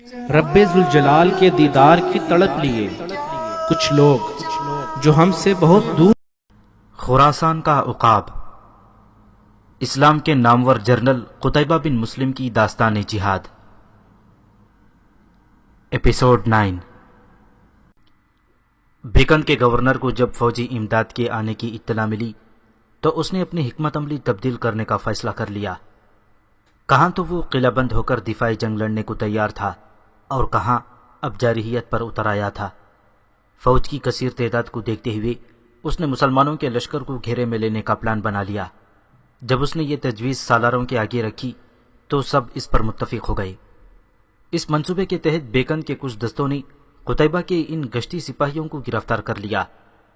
رب ذوالجلال کے دیدار کی تڑپ لیے کچھ لوگ جو ہم سے بہت دور۔ خراسان کا عقاب، اسلام کے نامور جنرل قتیبہ بن مسلم کی داستان جہاد، ایپیسوڈ 9۔ بیکن کے گورنر کو جب فوجی امداد کے آنے کی اطلاع ملی تو اس نے اپنی حکمت عملی تبدیل کرنے کا فیصلہ کر لیا۔ کہاں تو وہ قلعہ بند ہو کر دفاعی جنگ لڑنے کو تیار تھا اور کہاں اب جارحیت پر اتر آیا تھا۔ فوج کی کثیر تعداد کو دیکھتے ہوئے اس نے مسلمانوں کے لشکر کو گھیرے میں لینے کا پلان بنا لیا۔ جب اس نے یہ تجویز سالاروں کے آگے رکھی تو سب اس پر متفق ہو گئے۔ اس منصوبے کے تحت بیکن کے کچھ دستوں نے قتیبہ کے ان گشتی سپاہیوں کو گرفتار کر لیا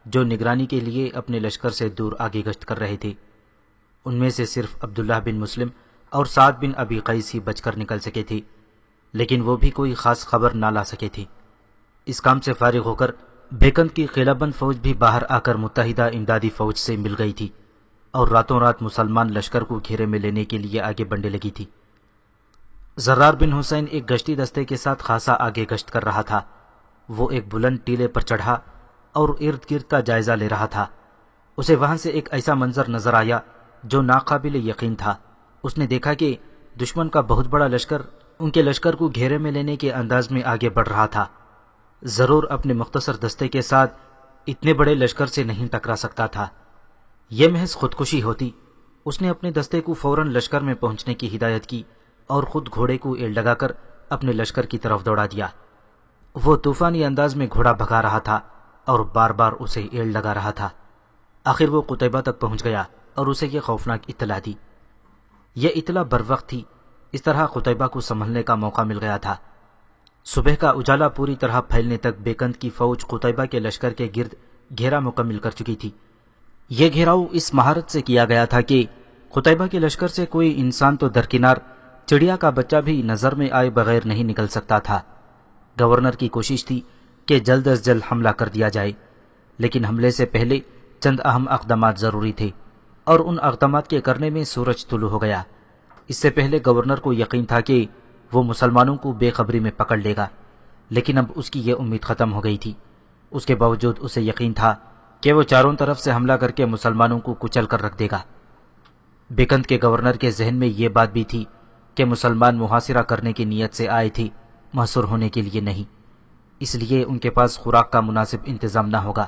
جو نگرانی کے لیے اپنے لشکر سے دور آگے گشت کر رہے تھے۔ ان میں سے صرف عبداللہ بن مسلم اور سعد بن ابی قیس ہی بچ کر نکل سکے تھے، لیکن وہ بھی کوئی خاص خبر نہ لا سکے تھے۔ اس کام سے فارغ ہو کر بیکن کی قلعہ بند فوج بھی باہر آ کر متحدہ امدادی فوج سے مل گئی تھی اور راتوں رات مسلمان لشکر کو گھیرے میں لینے کے لیے آگے بڑھنے لگی تھی۔ زرار بن حسین ایک گشتی دستے کے ساتھ خاصا آگے گشت کر رہا تھا۔ وہ ایک بلند ٹیلے پر چڑھا اور ارد گرد کا جائزہ لے رہا تھا۔ اسے وہاں سے ایک ایسا منظر نظر آیا جو ناقابل یقین تھا۔ اس نے دیکھا کہ دشمن کا بہت بڑا لشکر ان کے لشکر کو گھیرے میں لینے کے انداز میں آگے بڑھ رہا تھا۔ ضرور اپنے مختصر دستے کے ساتھ اتنے بڑے لشکر سے نہیں ٹکرا سکتا تھا۔ یہ محض خودکشی ہوتی۔ اس نے اپنے دستے کو فوراً لشکر میں پہنچنے کی ہدایت کی اور خود گھوڑے کو ایڑ لگا کر اپنے لشکر کی طرف دوڑا دیا۔ وہ طوفانی انداز میں گھوڑا بھگا رہا تھا اور بار بار اسے ایڑ لگا رہا تھا۔ آخر وہ قتیبہ تک پہنچ گیا اور اسے یہ خوفناک اطلاع دی۔ یہ اطلاع بروقت تھی، اس طرح قتیبہ کو سنبھلنے کا موقع مل گیا تھا۔ صبح کا اجالا پوری طرح پھیلنے تک بیکن کی فوج قتیبہ کے لشکر کے گرد گھیرا مکمل کر چکی تھی۔ یہ گھیراؤ اس مہارت سے کیا گیا تھا کہ قتیبہ کے لشکر سے کوئی انسان تو درکنار، چڑیا کا بچہ بھی نظر میں آئے بغیر نہیں نکل سکتا تھا۔ گورنر کی کوشش تھی کہ جلد از جلد حملہ کر دیا جائے، لیکن حملے سے پہلے چند اہم اقدامات ضروری تھے اور ان اقدامات کے کرنے میں سورج طلوع ہو گیا۔ اس سے پہلے گورنر کو یقین تھا کہ وہ مسلمانوں کو بے خبری میں پکڑ لے گا، لیکن اب اس کی یہ امید ختم ہو گئی تھی۔ اس کے باوجود اسے یقین تھا کہ وہ چاروں طرف سے حملہ کر کے مسلمانوں کو کچل کر رکھ دے گا۔ بیکن کے گورنر کے ذہن میں یہ بات بھی تھی کہ مسلمان محاصرہ کرنے کی نیت سے آئے تھے، محصور ہونے کے لیے نہیں۔ اس لیے ان کے پاس خوراک کا مناسب انتظام نہ ہوگا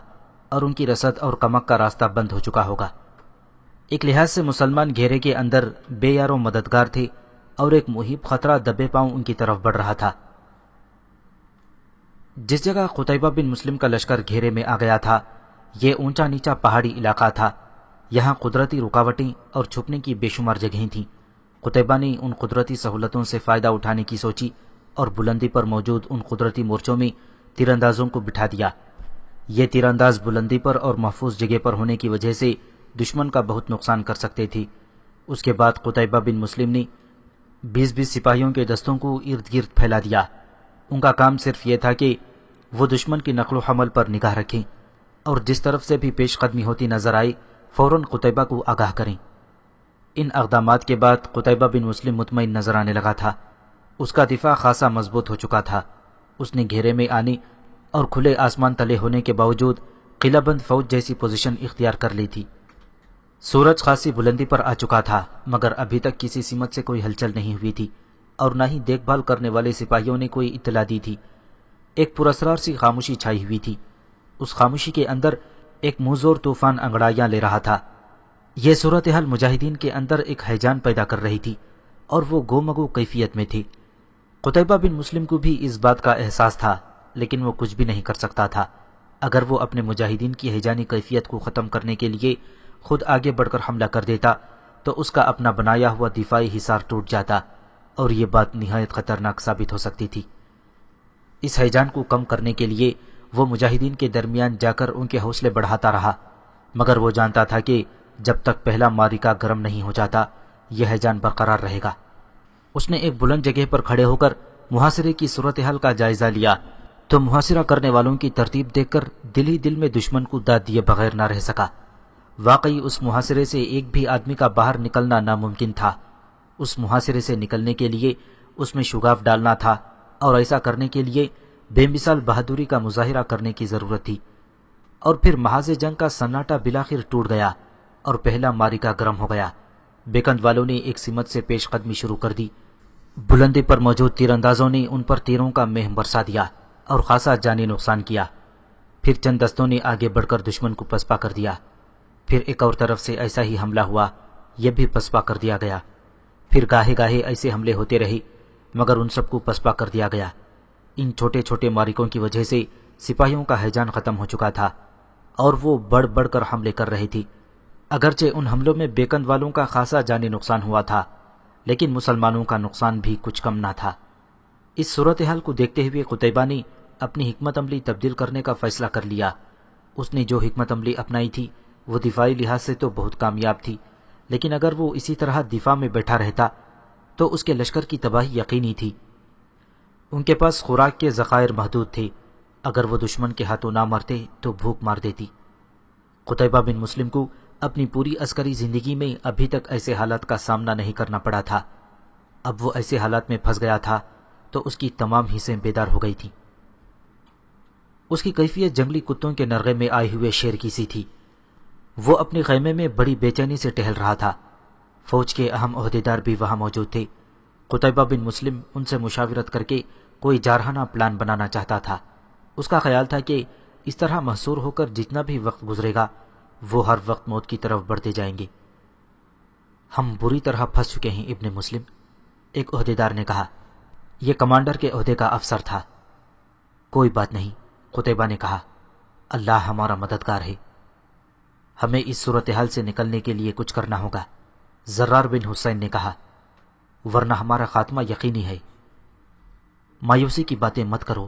اور ان کی رسد اور کمک کا راستہ بند ہو چکا ہوگا۔ ایک لحاظ سے مسلمان گھیرے کے اندر بے یار و مددگار تھے اور ایک محیط خطرہ دبے پاؤں ان کی طرف بڑھ رہا تھا۔ جس جگہ قتیبہ بن مسلم کا لشکر گھیرے میں آ گیا تھا، یہ اونچا نیچا پہاڑی علاقہ تھا۔ یہاں قدرتی رکاوٹیں اور چھپنے کی بے شمار جگہیں تھیں۔ قتیبہ نے ان قدرتی سہولتوں سے فائدہ اٹھانے کی سوچی اور بلندی پر موجود ان قدرتی مورچوں میں تیر اندازوں کو بٹھا دیا۔ یہ تیر انداز بلندی پر اور محفوظ جگہ پر ہونے کی وجہ سے دشمن کا بہت نقصان کر سکتے تھے۔ اس کے بعد قتیبہ بن مسلم نے 20 سپاہیوں کے دستوں کو ارد گرد پھیلا دیا۔ ان کا کام صرف یہ تھا کہ وہ دشمن کی نقل و حمل پر نگاہ رکھیں اور جس طرف سے بھی پیش قدمی ہوتی نظر آئے فوراً قتیبہ کو آگاہ کریں۔ ان اقدامات کے بعد قتیبہ بن مسلم مطمئن نظر آنے لگا تھا۔ اس کا دفاع خاصا مضبوط ہو چکا تھا۔ اس نے گھیرے میں آنے اور کھلے آسمان تلے ہونے کے باوجود قلعہ بند فوج جیسی پوزیشن اختیار کر لی تھی۔ سورج خاصی بلندی پر آ چکا تھا، مگر ابھی تک کسی سمت سے کوئی ہلچل نہیں ہوئی تھی اور نہ ہی دیکھ بھال کرنے والے سپاہیوں نے کوئی اطلاع دی تھی۔ ایک پراسرار سی خاموشی چھائی ہوئی تھی۔ اس خاموشی کے اندر ایک موزور طوفان انگڑائیاں لے رہا تھا۔ یہ صورتحال مجاہدین کے اندر ایک ہیجان پیدا کر رہی تھی اور وہ گومگو کیفیت میں تھی۔ قتیبہ بن مسلم کو بھی اس بات کا احساس تھا، لیکن وہ کچھ بھی نہیں کر سکتا تھا۔ اگر وہ اپنے مجاہدین کی ہیجانی کیفیت کو ختم کرنے کے لیے خود آگے بڑھ کر حملہ کر دیتا تو اس کا اپنا بنایا ہوا دفاعی حصار ٹوٹ جاتا اور یہ بات نہایت خطرناک ثابت ہو سکتی تھی۔ اس ہیجان کو کم کرنے کے لیے وہ مجاہدین کے درمیان جا کر ان کے حوصلے بڑھاتا رہا، مگر وہ جانتا تھا کہ جب تک پہلا معرکہ گرم نہیں ہو جاتا یہ ہیجان برقرار رہے گا۔ اس نے ایک بلند جگہ پر کھڑے ہو کر محاصرے کی صورتحال کا جائزہ لیا تو محاصرہ کرنے والوں کی ترتیب دیکھ کر دل ہی دل میں دشمن کو داد دیے بغیر نہ رہ سکا۔ واقعی اس محاصرے سے ایک بھی آدمی کا باہر نکلنا ناممکن تھا۔ اس محاصرے سے نکلنے کے لیے اس میں شگاف ڈالنا تھا اور ایسا کرنے کے لیے بے مثال بہادری کا مظاہرہ کرنے کی ضرورت تھی۔ اور پھر محاذ جنگ کا سناٹا بلاخر ٹوٹ گیا اور پہلا معرکہ گرم ہو گیا۔ بیکند والوں نے ایک سمت سے پیش قدمی شروع کر دی۔ بلندی پر موجود تیر اندازوں نے ان پر تیروں کا مہ برسا دیا اور خاصا جانی نقصان کیا۔ پھر چند دستوں نے آگے بڑھ کر دشمن کو پسپا کر دیا۔ پھر ایک اور طرف سے ایسا ہی حملہ ہوا، یہ بھی پسپا کر دیا گیا۔ پھر گاہے گاہے ایسے حملے ہوتے رہے مگر ان سب کو پسپا کر دیا گیا۔ ان چھوٹے چھوٹے معرکوں کی وجہ سے سپاہیوں کا ہیجان ختم ہو چکا تھا اور وہ بڑھ بڑھ کر حملے کر رہی تھی۔ اگرچہ ان حملوں میں بیکند والوں کا خاصا جانی نقصان ہوا تھا لیکن مسلمانوں کا نقصان بھی کچھ کم نہ تھا۔ اس صورتحال کو دیکھتے ہوئے قتیبہ نے اپنی حکمت عملی تبدیل کرنے کا فیصلہ کر لیا۔ اس نے جو حکمت عملی اپنائی تھی وہ دفاعی لحاظ سے تو بہت کامیاب تھی، لیکن اگر وہ اسی طرح دفاع میں بیٹھا رہتا تو اس کے لشکر کی تباہی یقینی تھی۔ ان کے پاس خوراک کے ذخائر محدود تھے، اگر وہ دشمن کے ہاتھوں نہ مرتے تو بھوک مار دیتی۔ قتیبہ بن مسلم کو اپنی پوری عسکری زندگی میں ابھی تک ایسے حالات کا سامنا نہیں کرنا پڑا تھا۔ اب وہ ایسے حالات میں پھنس گیا تھا تو اس کی تمام حصیں بیدار ہو گئی تھیں۔ اس کی کیفیت جنگلی کتوں کے نرغے میں آئے ہوئے شیر کی سی تھی۔ وہ اپنے خیمے میں بڑی بے چینی سے ٹہل رہا تھا۔ فوج کے اہم عہدیدار بھی وہاں موجود تھے۔ قتیبہ بن مسلم ان سے مشاورت کر کے کوئی جارحانہ پلان بنانا چاہتا تھا۔ اس کا خیال تھا کہ اس طرح محصور ہو کر جتنا بھی وقت گزرے گا وہ ہر وقت موت کی طرف بڑھتے جائیں گے۔ ہم بری طرح پھنس چکے ہیں ابن مسلم، ایک عہدیدار نے کہا۔ یہ کمانڈر کے عہدے کا افسر تھا۔ کوئی بات نہیں، قتیبہ نے کہا، اللہ ہمارا مددگار ہے۔ ہمیں اس صورتحال سے نکلنے کے لیے کچھ کرنا ہوگا، زرار بن حسین نے کہا، ورنہ ہمارا خاتمہ یقینی ہے۔ مایوسی کی باتیں مت کرو،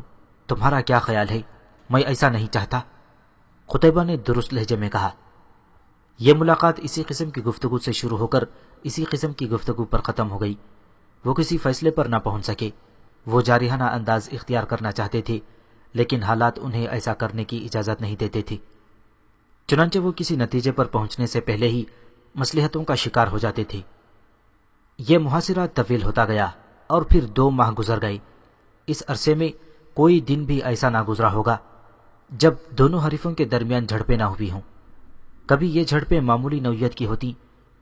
تمہارا کیا خیال ہے؟ میں ایسا نہیں چاہتا، قتیبہ نے درست لہجے میں کہا۔ یہ ملاقات اسی قسم کی گفتگو سے شروع ہو کر اسی قسم کی گفتگو پر ختم ہو گئی۔ وہ کسی فیصلے پر نہ پہنچ سکے۔ وہ جارحانہ انداز اختیار کرنا چاہتے تھے لیکن حالات انہیں ایسا کرنے کی اجازت نہیں دیتے تھے۔ چنانچہ وہ کسی نتیجے پر پہنچنے سے پہلے ہی مصلحتوں کا شکار ہو جاتے تھے۔ یہ محاصرہ طویل ہوتا گیا اور پھر 2 ماہ گزر گئے۔ اس عرصے میں کوئی دن بھی ایسا نہ گزرا ہوگا جب دونوں حریفوں کے درمیان جھڑپیں نہ ہوئی ہوں۔ کبھی یہ جھڑپیں معمولی نوعیت کی ہوتی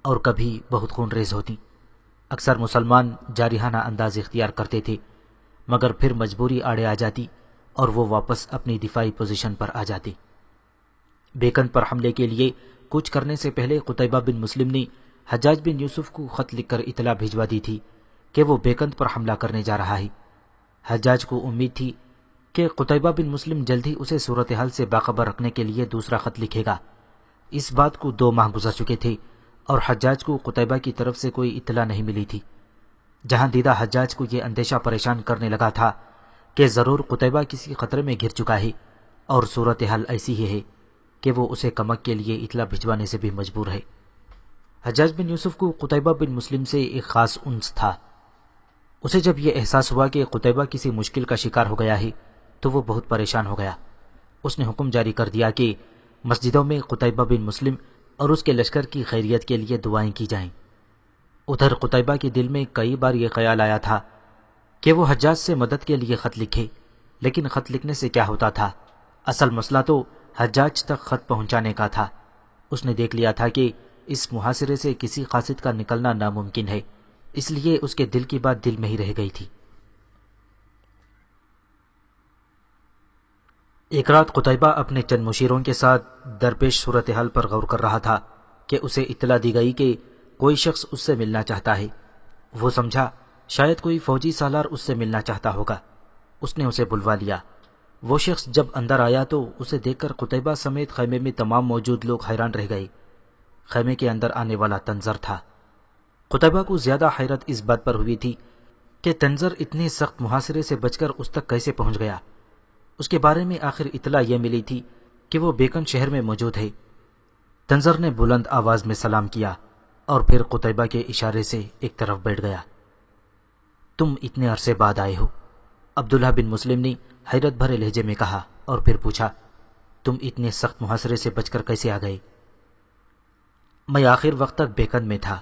اور کبھی بہت خون ریز ہوتی۔ اکثر مسلمان جارحانہ انداز اختیار کرتے تھے مگر پھر مجبوری آڑے آ جاتی اور وہ واپس اپنی دفاعی پوزیشن پر آ جاتے۔ بیکند پر حملے کے لیے کچھ کرنے سے پہلے قتیبہ بن مسلم نے حجاج بن یوسف کو خط لکھ کر اطلاع بھجوا دی تھی کہ وہ بیکند پر حملہ کرنے جا رہا ہے۔ حجاج کو امید تھی کہ قتیبہ بن مسلم جلد ہی اسے صورتحال سے باخبر رکھنے کے لیے دوسرا خط لکھے گا۔ اس بات کو 2 ماہ گزر چکے تھے اور حجاج کو قتیبہ کی طرف سے کوئی اطلاع نہیں ملی تھی۔ جہاں دیدہ حجاج کو یہ اندیشہ پریشان کرنے لگا تھا کہ ضرور قتیبہ کسی خطرے میں گھر چکا ہے اور صورتحال ایسی ہی ہے کہ وہ اسے کمک کے لیے اطلاع بھجوانے سے بھی مجبور ہے۔ حجاج بن یوسف کو قتیبہ بن مسلم سے ایک خاص انس تھا۔ اسے جب یہ احساس ہوا کہ قتیبہ کسی مشکل کا شکار ہو گیا ہے تو وہ بہت پریشان ہو گیا۔ اس نے حکم جاری کر دیا کہ مسجدوں میں قتیبہ بن مسلم اور اس کے لشکر کی خیریت کے لیے دعائیں کی جائیں۔ ادھر قتیبہ کے دل میں کئی بار یہ خیال آیا تھا کہ وہ حجاج سے مدد کے لیے خط لکھے، لیکن خط لکھنے سے کیا ہوتا تھا؟ اصل مسئلہ تو حجاج تک خط پہنچانے کا تھا۔ اس نے دیکھ لیا تھا کہ اس محاصرے سے کسی قاصد کا نکلنا ناممکن ہے، اس لیے اس کے دل کی بات دل میں ہی رہ گئی تھی۔ ایک رات قتیبہ اپنے چند مشیروں کے ساتھ درپیش صورتحال پر غور کر رہا تھا کہ اسے اطلاع دی گئی کہ کوئی شخص اس سے ملنا چاہتا ہے۔ وہ سمجھا شاید کوئی فوجی سالار اس سے ملنا چاہتا ہوگا۔ اس نے اسے بلوا لیا۔ وہ شخص جب اندر آیا تو اسے دیکھ کر قتیبہ سمیت خیمے میں تمام موجود لوگ حیران رہ گئے۔ خیمے کے اندر آنے والا تنظر تھا۔ قتیبہ کو زیادہ حیرت اس بات پر ہوئی تھی کہ تنظر اتنے سخت محاصرے سے بچ کر اس تک کیسے پہنچ گیا۔ اس کے بارے میں آخر اطلاع یہ ملی تھی کہ وہ بیکن شہر میں موجود ہے۔ تنظر نے بلند آواز میں سلام کیا اور پھر قتیبہ کے اشارے سے ایک طرف بیٹھ گیا۔ تم اتنے عرصے بعد آئے ہو، عبداللہ بن مسلم نے حیرت بھرے لہجے میں کہا اور پھر پوچھا، تم اتنے سخت محاصرے سے بچ کر کیسے آ گئے؟ میں آخر وقت تک بیکن میں تھا،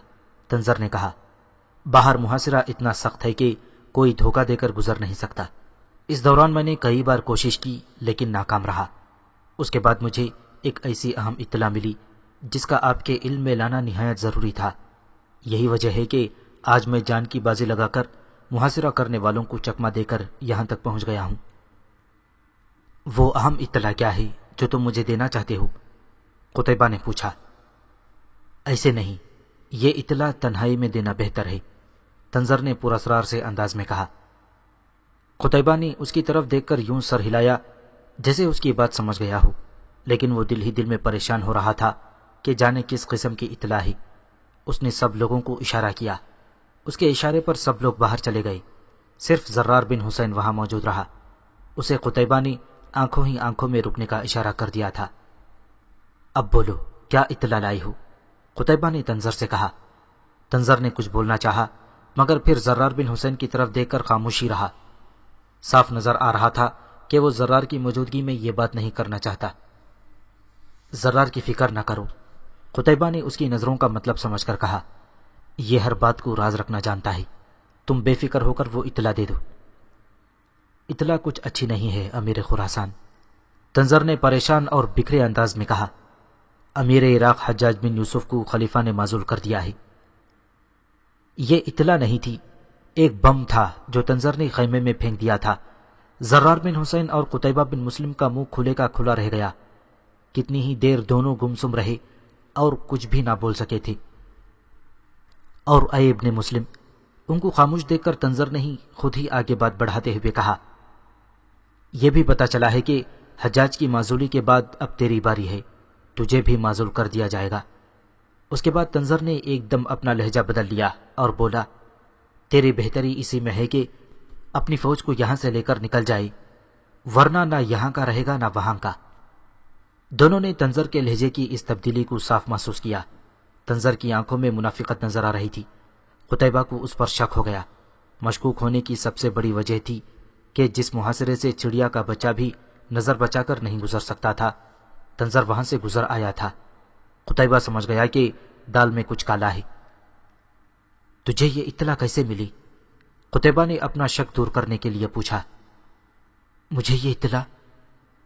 تنظر نے کہا۔ باہر محاصرہ اتنا سخت ہے کہ کوئی دھوکہ دے کر گزر نہیں سکتا۔ اس دوران میں نے کئی بار کوشش کی لیکن ناکام رہا۔ اس کے بعد مجھے ایک ایسی اہم اطلاع ملی جس کا آپ کے علم میں لانا نہایت ضروری تھا۔ یہی وجہ ہے کہ آج میں جان کی بازی لگا کر محاصرہ کرنے والوں کو چکمہ دے کر یہاں تک پہنچ گیا ہوں۔ وہ اہم اطلاع کیا ہے جو تم مجھے دینا چاہتے ہو؟ قتیبہ نے پوچھا۔ ایسے نہیں، یہ اطلاع تنہائی میں دینا بہتر ہے، تنظر نے پراسرار سے انداز میں کہا۔ قتیبہ نے اس کی طرف دیکھ کر یوں سر ہلایا جیسے اس کی بات سمجھ گیا ہو، لیکن وہ دل ہی دل میں پریشان ہو رہا تھا کہ جانے کس قسم کی اطلاع ہے۔ اس نے سب لوگوں کو اشارہ کیا۔ اس کے اشارے پر سب لوگ باہر چلے گئے، صرف زرار بن حسین وہاں موجود رہا۔ اسے قتیبہ نے آنکھوں ہی آنکھوں میں رکنے کا اشارہ کر دیا تھا۔ اب بولو، کیا اطلاع لائی ہو؟ قتیبہ نے تنظر سے کہا۔ تنظر نے کچھ بولنا چاہا مگر پھر زرار بن حسین کی طرف دیکھ کر خاموشی رہا۔ صاف نظر آ رہا تھا کہ وہ زرار کی موجودگی میں یہ بات نہیں کرنا چاہتا۔ زرار کی فکر نہ کرو، قتیبہ نے اس کی نظروں کا مطلب سمجھ کر کہا۔ یہ ہر بات کو راز رکھنا جانتا ہے، تم بے فکر ہو کر وہ اطلاع دے دو۔ اطلاع کچھ اچھی نہیں ہے امیر خراسان، تنظر نے پریشان اور بکھرے انداز میں کہا۔ امیر عراق حجاج بن یوسف کو خلیفہ نے معزول کر دیا ہے۔ یہ اطلاع نہیں تھی، ایک بم تھا جو تنظر نے خیمے میں پھینک دیا تھا۔ زرار بن حسین اور قتیبہ بن مسلم کا منہ کھلے کا کھلا رہ گیا۔ کتنی ہی دیر دونوں گمسم رہے اور کچھ بھی نہ بول سکے تھے۔ اور اے ابن مسلم، ان کو خاموش دیکھ کر تنظر نے ہی خود ہی آگے بات بڑھاتے ہوئے کہا، یہ بھی پتہ چلا ہے کہ حجاج کی معزولی کے بعد اب تیری باری ہے، تجھے بھی معزول کر دیا جائے گا۔ اس کے بعد تنظر نے ایک دم اپنا لہجہ بدل لیا اور بولا، تیری بہتری اسی میں ہے کہ اپنی فوج کو یہاں سے لے کر نکل جائے، ورنہ نہ یہاں کا رہے گا نہ وہاں کا۔ دونوں نے تنظر کے لہجے کی اس تبدیلی کو صاف محسوس کیا۔ تنظر کی آنکھوں میں منافقت نظر آ رہی تھی۔ قتیبہ کو اس پر شک ہو گیا۔ مشکوک ہونے کی سب سے بڑی وجہ تھی کہ جس محاصرے سے چڑیا کا بچہ بھی نظر بچا کر نہیں گزر سکتا تھا، تنظر وہاں سے گزر آیا تھا۔ قتیبہ سمجھ گیا کہ دال میں کچھ کالا ہے۔ تجھے یہ اطلاع کیسے ملی؟ قتیبہ نے اپنا شک دور کرنے کے لیے پوچھا۔ مجھے یہ اطلاع؟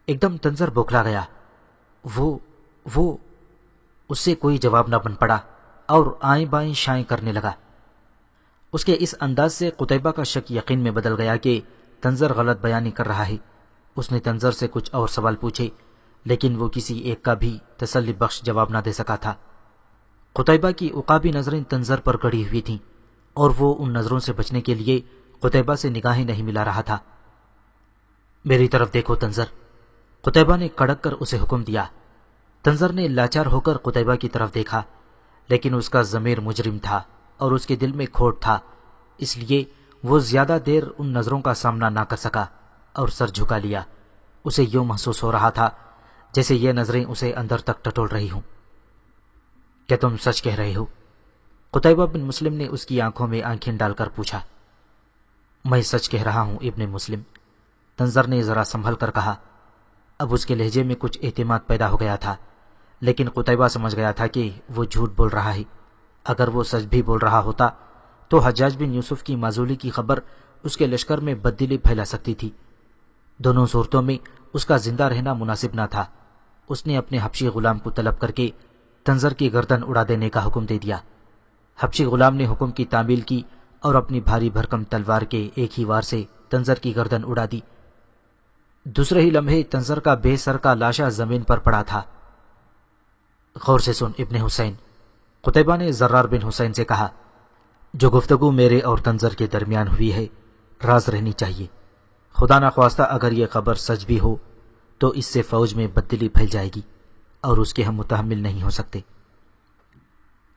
ایک دم تنظر بوکھلا گیا۔ وہ اس سے کوئی جواب نہ بن پڑا اور آئیں بائیں شائیں کرنے لگا۔ اس کے اس انداز سے قتیبہ کا شک یقین میں بدل گیا کہ تنظر غلط بیانی کر رہا ہے۔ اس نے تنظر سے کچھ اور سوال پوچھے لیکن وہ کسی ایک کا بھی تسلی بخش جواب نہ دے سکا تھا۔ قتیبہ کی عقابی نظریں تنظر پر گڑی ہوئی تھیں اور وہ ان نظروں سے بچنے کے لیے قتیبہ سے نگاہیں نہیں ملا رہا تھا۔ میری طرف دیکھو تنظر، قتیبہ نے کڑک کر اسے حکم دیا۔ تنظر نے لاچار ہو کر قتیبہ کی طرف دیکھا لیکن اس کا ضمیر مجرم تھا اور اس کے دل میں کھوٹ تھا، اس لیے وہ زیادہ دیر ان نظروں کا سامنا نہ کر سکا اور سر جھکا لیا۔ اسے یوں محسوس ہو رہا تھا جیسے یہ نظریں اسے اندر تک ٹٹول رہی ہوں۔ کیا تم سچ کہہ رہے ہو؟ قتیبہ بن مسلم نے اس کی آنکھوں میں آنکھیں ڈال کر پوچھا۔ میں سچ کہہ رہا ہوں ابن مسلم، تنظر نے ذرا سنبھل کر کہا۔ اب اس کے لہجے میں کچھ اعتماد پیدا ہو گیا تھا لیکن قتیبہ سمجھ گیا تھا کہ وہ جھوٹ بول رہا ہے۔ اگر وہ سچ بھی بول رہا ہوتا تو حجاج بن یوسف کی معزولی کی خبر اس کے لشکر میں بددلی پھیلا سکتی تھی۔ دونوں صورتوں میں اس کا زندہ رہنا مناسب نہ تھا۔ اس نے اپنے حبشی غلام کو طلب کر کے تنظر کی گردن اڑا دینے کا حکم دے دیا۔ حبشی غلام نے حکم کی تعمیل کی اور اپنی بھاری بھرکم تلوار کے ایک ہی وار سے تنظر کی گردن اڑا دی۔ دوسرے ہی لمحے تنظر کا بے سر کا لاشا زمین پر پڑا تھا۔ غور سے سن ابن حسین، قتیبہ نے زرار بن حسین سے کہا، جو گفتگو میرے اور تنظر کے درمیان ہوئی ہے راز رہنی چاہیے۔ خدا نخواستہ اگر یہ خبر سچ بھی ہو تو اس سے فوج میں بددلی پھیل جائے گی اور اس کے ہم متحمل نہیں ہو سکتے۔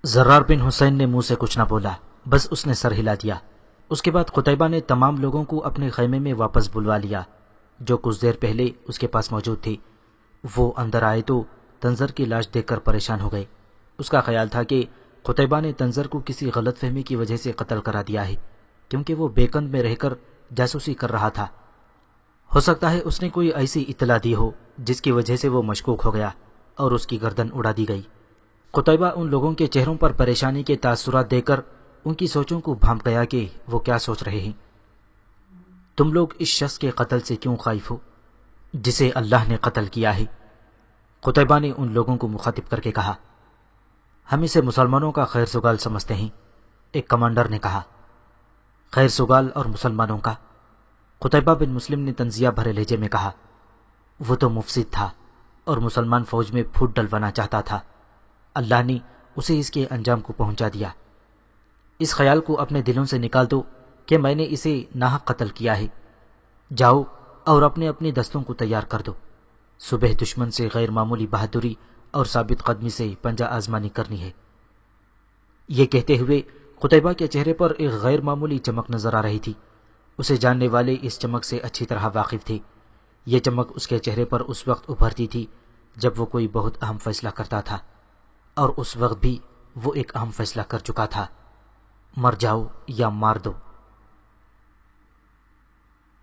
زرار بن حسین نے منہ سے کچھ نہ بولا، بس اس نے سر ہلا دیا۔ اس کے بعد قتیبہ نے تمام لوگوں کو اپنے خیمے میں واپس بلوا لیا جو کچھ دیر پہلے اس کے پاس موجود تھے۔ وہ اندر آئے تو تنظر کی لاش دیکھ کر پریشان ہو گئے۔ اس کا خیال تھا کہ قتیبہ نے تنظر کو کسی غلط فہمی کی وجہ سے قتل کرا دیا ہے کیونکہ وہ بیکند میں رہ کر جاسوسی کر رہا تھا۔ ہو سکتا ہے اس نے کوئی ایسی اطلاع دی ہو جس کی وجہ سے وہ مشکوک ہو گیا اور اس کی گردن اڑا دی گئی۔ قتیبہ ان لوگوں کے چہروں پر پریشانی کے تاثرات دے کر ان کی سوچوں کو بھانپ گیا کہ وہ کیا سوچ رہے ہیں۔ تم لوگ اس شخص کے قتل سے کیوں خائف ہو جسے اللہ نے قتل کیا ہے؟ قتیبہ نے ان لوگوں کو مخاطب کر کے کہا، ہم اسے مسلمانوں کا خیر سگال سمجھتے ہیں۔ ایک کمانڈر نے کہا، خیر سگال اور مسلمانوں کا؟ قتیبہ بن مسلم نے تنزیہ بھرے لہجے میں کہا، وہ تو مفسد تھا اور مسلمان فوج میں پھوٹ ڈلوانا چاہتا تھا، اللہ نے اسے اس کے انجام کو پہنچا دیا۔ اس خیال کو اپنے دلوں سے نکال دو کہ میں نے اسے ناحق قتل کیا ہے۔ جاؤ اور اپنے اپنے دستوں کو تیار کر دو، صبح دشمن سے غیر معمولی بہادری اور ثابت قدمی سے پنجہ آزمانی کرنی ہے۔ یہ کہتے ہوئے قتیبہ کے چہرے پر ایک غیر معمولی چمک نظر آ رہی تھی۔ اسے جاننے والے اس چمک سے اچھی طرح واقف تھے۔ یہ چمک اس کے چہرے پر اس وقت ابھرتی تھی جب وہ کوئی بہت اہم فیصلہ کرتا تھا، اور اس وقت بھی وہ ایک اہم فیصلہ کر چکا تھا، مر جاؤ یا مار دو۔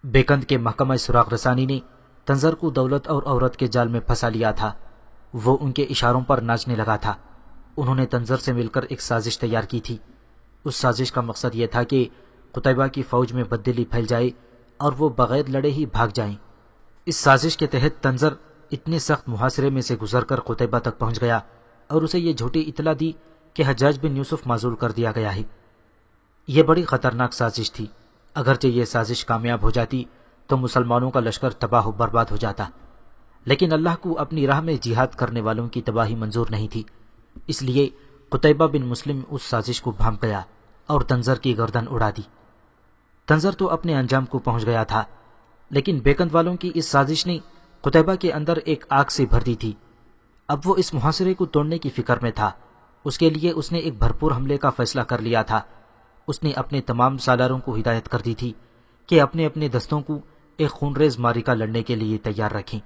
بیکند کے محکمہ سراغ رسانی نے تنظر کو دولت اور عورت کے جال میں پھنسا لیا تھا۔ وہ ان کے اشاروں پر ناچنے لگا تھا۔ انہوں نے تنظر سے مل کر ایک سازش تیار کی تھی۔ اس سازش کا مقصد یہ تھا کہ قتیبہ کی فوج میں بددلی پھیل جائے اور وہ بغیر لڑے ہی بھاگ جائیں۔ اس سازش کے تحت تنظر اتنے سخت محاصرے میں سے گزر کر قتیبہ تک پہنچ گیا اور اسے یہ جھوٹی اطلاع دی کہ حجاج بن یوسف معزول کر دیا گیا ہے۔ یہ بڑی خطرناک سازش تھی۔ اگرچہ یہ سازش کامیاب ہو جاتی تو مسلمانوں کا لشکر تباہ و برباد ہو جاتا، لیکن اللہ کو اپنی راہ میں جہاد کرنے والوں کی تباہی منظور نہیں تھی۔ اس لیے قتیبہ بن مسلم اس سازش کو بھانپ گیا اور تنظر کی گردن اڑا دی۔ تنظر تو اپنے انجام کو پہنچ گیا تھا، لیکن بیکند والوں کی اس سازش نے قتیبہ کے اندر ایک آگ سے بھر دی تھی۔ اب وہ اس محاصرے کو توڑنے کی فکر میں تھا۔ اس کے لیے اس نے ایک بھرپور حملے کا فیصلہ کر لیا تھا۔ اس نے اپنے تمام سالاروں کو ہدایت کر دی تھی کہ اپنے اپنے دستوں کو ایک خونریز معرکہ لڑنے کے لیے تیار رکھیں۔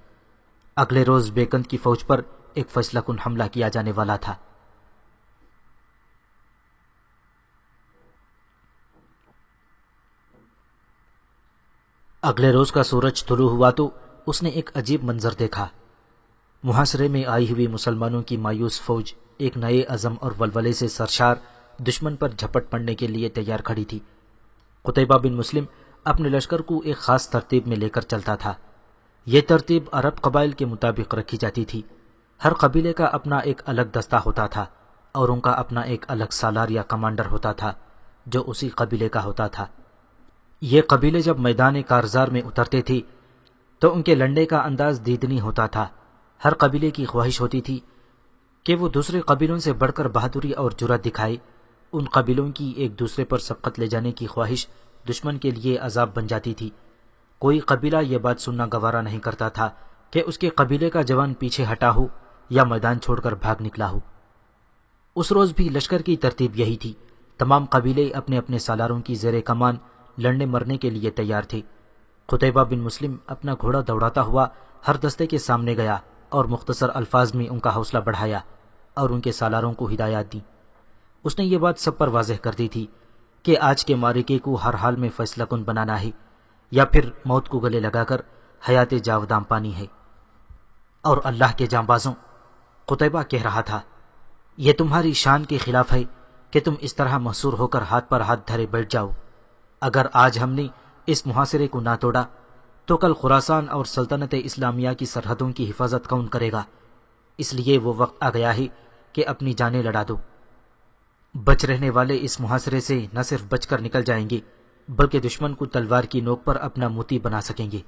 اگلے روز بیکند کی فوج پر ایک فیصلہ کن حملہ کیا جانے والا تھا۔ اگلے روز کا سورج طلوع ہوا تو اس نے ایک عجیب منظر دیکھا۔ محاصرے میں آئی ہوئی مسلمانوں کی مایوس فوج ایک نئے عزم اور ولولے سے سرشار دشمن پر جھپٹ پڑنے کے لیے تیار کھڑی تھی۔ قتیبہ بن مسلم اپنے لشکر کو ایک خاص ترتیب میں لے کر چلتا تھا۔ یہ ترتیب عرب قبائل کے مطابق رکھی جاتی تھی۔ ہر قبیلے کا اپنا ایک الگ دستہ ہوتا تھا اور ان کا اپنا ایک الگ سالار یا کمانڈر ہوتا تھا جو اسی قبیلے کا ہوتا تھا۔ یہ قبیلے جب میدان کارزار میں اترتے تھے تو ان کے لڑنے کا انداز دیدنی ہوتا تھا۔ ہر قبیلے کی خواہش ہوتی تھی کہ وہ دوسرے قبیلوں سے بڑھ کر بہادری اور جرأت دکھائے۔ ان قبیلوں کی ایک دوسرے پر سبقت لے جانے کی خواہش دشمن کے لیے عذاب بن جاتی تھی۔ کوئی قبیلہ یہ بات سننا گوارا نہیں کرتا تھا کہ اس کے قبیلے کا جوان پیچھے ہٹا ہو یا میدان چھوڑ کر بھاگ نکلا ہو۔ اس روز بھی لشکر کی ترتیب یہی تھی۔ تمام قبیلے اپنے اپنے سالاروں کی زیر کمان لڑنے مرنے کے لیے تیار تھے۔ قتیبہ بن مسلم اپنا گھوڑا دوڑاتا ہوا ہر دستے کے سامنے گیا اور مختصر الفاظ میں ان کا حوصلہ بڑھایا اور ان کے سالاروں کو ہدایات دی۔ اس نے یہ بات سب پر واضح کر دی تھی کہ آج کے معرکے کو ہر حال میں فیصلہ کن بنانا ہے یا پھر موت کو گلے لگا کر حیات جاوداں پانی ہے۔ اور اللہ کے جانبازوں، قتیبہ کہہ رہا تھا، یہ تمہاری شان کے خلاف ہے کہ تم اس طرح محصور ہو کر ہاتھ پر ہاتھ دھرے بیٹھ جاؤ۔ اگر آج ہم نے اس محاصرے کو نہ توڑا تو کل خراسان اور سلطنت اسلامیہ کی سرحدوں کی حفاظت کون کرے گا؟ اس لیے وہ وقت آ گیا ہے کہ اپنی جانیں لڑا دو۔ بچ رہنے والے اس محاصرے سے نہ صرف بچ کر نکل جائیں گے بلکہ دشمن کو تلوار کی نوک پر اپنا موتی بنا سکیں گے۔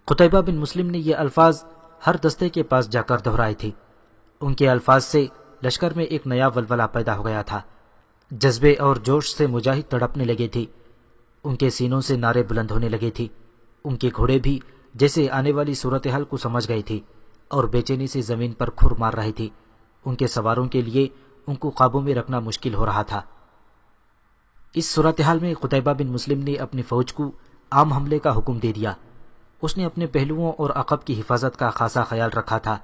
قتیبہ بن مسلم نے یہ الفاظ ہر دستے کے پاس جا کر دہرائے تھے۔ ان کے الفاظ سے لشکر میں ایک نیا ولولہ پیدا ہو گیا تھا۔ جذبے اور جوش سے مجاہد تڑپنے لگے تھے۔ ان کے سینوں سے نعرے بلند ہونے لگے تھے۔ ان کے گھوڑے بھی جیسے آنے والی صورتحال کو سمجھ گئے تھے اور بے چینی سے زمین پر کھر مار رہے تھے۔ ان کے سواروں کے لیے ان کو قابو میں رکھنا مشکل ہو رہا تھا۔ اس صورتحال میں قتیبہ بن مسلم نے اپنی فوج کو عام حملے کا حکم دے دیا۔ اس نے اپنے پہلوؤں اور عقب کی حفاظت کا خاصا خیال رکھا تھا۔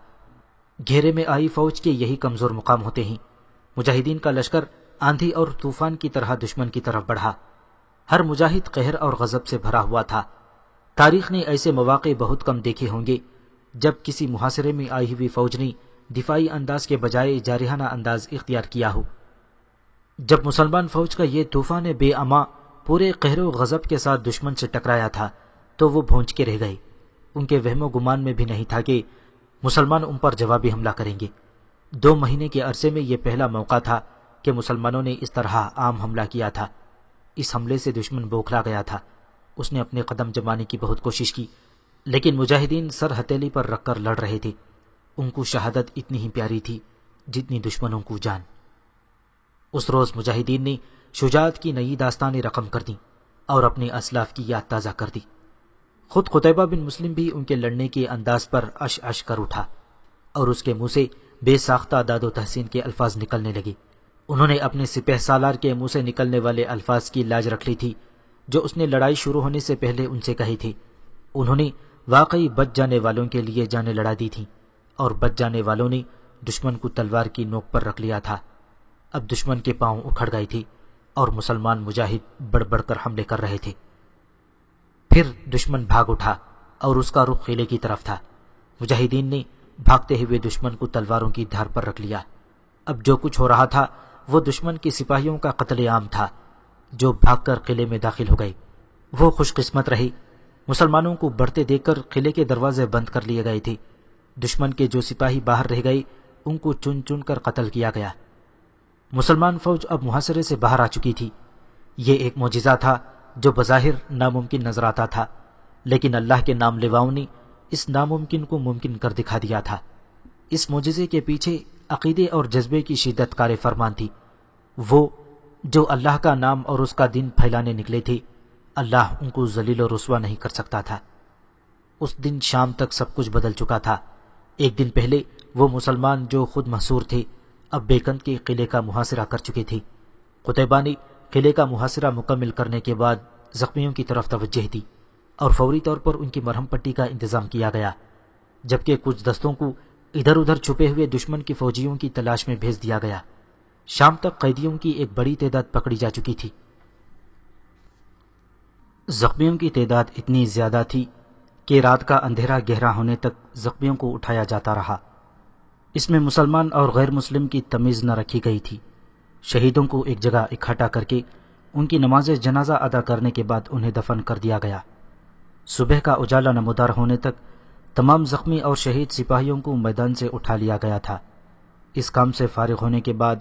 گھیرے میں آئی فوج کے یہی کمزور مقام ہوتے ہیں۔ مجاہدین کا لشکر آندھی اور طوفان کی طرح دشمن کی طرف بڑھا۔ ہر مجاہد قہر اور غضب سے بھرا ہوا تھا۔ تاریخ نے ایسے مواقع بہت کم دیکھے ہوں گے جب کسی محاصرے میں آئی ہوئی فوج نے دفاعی انداز کے بجائے جارحانہ انداز اختیار کیا ہو۔ جب مسلمان فوج کا یہ طوفان بے اما پورے قہر و غضب کے ساتھ دشمن سے ٹکرایا تھا تو وہ بھونج کے رہ گئے۔ ان کے وہم و گمان میں بھی نہیں تھا کہ مسلمان ان پر جوابی حملہ کریں گے۔ 2 مہینے کے عرصے میں یہ پہلا موقع تھا کہ مسلمانوں نے اس طرح عام حملہ کیا تھا۔ اس حملے سے دشمن بوکھلا گیا تھا۔ اس نے اپنے قدم جمانے کی بہت کوشش کی، لیکن مجاہدین سر ہتھیلی پر رکھ کر لڑ رہے تھے۔ ان کو شہادت اتنی ہی پیاری تھی جتنی دشمنوں کو جان۔ اس روز مجاہدین نے شجاعت کی نئی داستانیں رقم کر دیں اور اپنے اسلاف کی یاد تازہ کر دی۔ خود قتیبہ بن مسلم بھی ان کے لڑنے کے انداز پر اش اش کر اٹھا اور اس کے منہ سے بے ساختہ داد و تحسین کے الفاظ نکلنے لگے۔ انہوں نے اپنے سپہ سالار کے منہ سے نکلنے والے الفاظ کی لاج رکھ لی تھی جو اس نے لڑائی شروع ہونے سے پہلے ان سے کہے تھے۔ انہوں نے واقعی بچ جانے والوں کے لیے جانیں لڑا دی تھیں، اور بچ جانے والوں نے دشمن کو تلوار کی نوک پر رکھ لیا تھا۔ اب دشمن کے پاؤں اکھڑ گئے تھے اور مسلمان مجاہد بڑھ بڑھ کر حملے کر رہے تھے۔ پھر دشمن بھاگ اٹھا اور اس کا رخ قلعے کی طرف تھا۔ مجاہدین نے بھاگتے ہوئے دشمن کو تلواروں کی دھار پر رکھ لیا۔ اب جو کچھ ہو رہا تھا وہ دشمن کے سپاہیوں کا قتل عام تھا جو بھاگ کر قلعے میں داخل ہو گئے۔ وہ خوش قسمت رہے۔ مسلمانوں کو بڑھتے دیکھ کر قلعے کے دروازے بند کر لیے گئے تھے۔ دشمن کے جو سپاہی باہر رہ گئے ان کو چن چن کر قتل کیا گیا۔ مسلمان فوج اب محاصرے سے باہر آ چکی تھی۔ یہ ایک معجزہ تھا جو بظاہر ناممکن نظر آتا تھا، لیکن اللہ کے نام لیواؤں نے اس ناممکن کو ممکن کر دکھا دیا تھا۔ اس معجزے کے پیچھے عقیدے اور جذبے کی شدت کار فرمان تھی۔ وہ جو اللہ کا نام اور اس کا دین پھیلانے نکلے تھے، اللہ ان کو ذلیل و رسوا نہیں کر سکتا تھا۔ اس دن شام تک سب کچھ بدل چکا تھا۔ ایک دن پہلے وہ مسلمان جو خود محصور تھے اب بیکند کے قلعے کا محاصرہ کر چکے تھے۔ قتیبہ نے قلعے کا محاصرہ مکمل کرنے کے بعد زخمیوں کی طرف توجہ دی اور فوری طور پر ان کی مرہم پٹی کا انتظام کیا گیا، جبکہ کچھ دستوں کو ادھر ادھر چھپے ہوئے دشمن کی فوجیوں کی تلاش میں بھیج دیا گیا۔ شام تک قیدیوں کی ایک بڑی تعداد پکڑی جا چکی تھی۔ زخمیوں کی تعداد اتنی زیادہ تھی کہ رات کا اندھیرا گہرا ہونے تک زخمیوں کو اٹھایا جاتا رہا۔ اس میں مسلمان اور غیر مسلم کی تمیز نہ رکھی گئی تھی۔ شہیدوں کو ایک جگہ اکٹھا کر کے ان کی نماز جنازہ ادا کرنے کے بعد انہیں دفن کر دیا گیا۔ صبح کا اجالا نمودار ہونے تک تمام زخمی اور شہید سپاہیوں کو میدان سے اٹھا لیا گیا تھا۔ اس کام سے فارغ ہونے کے بعد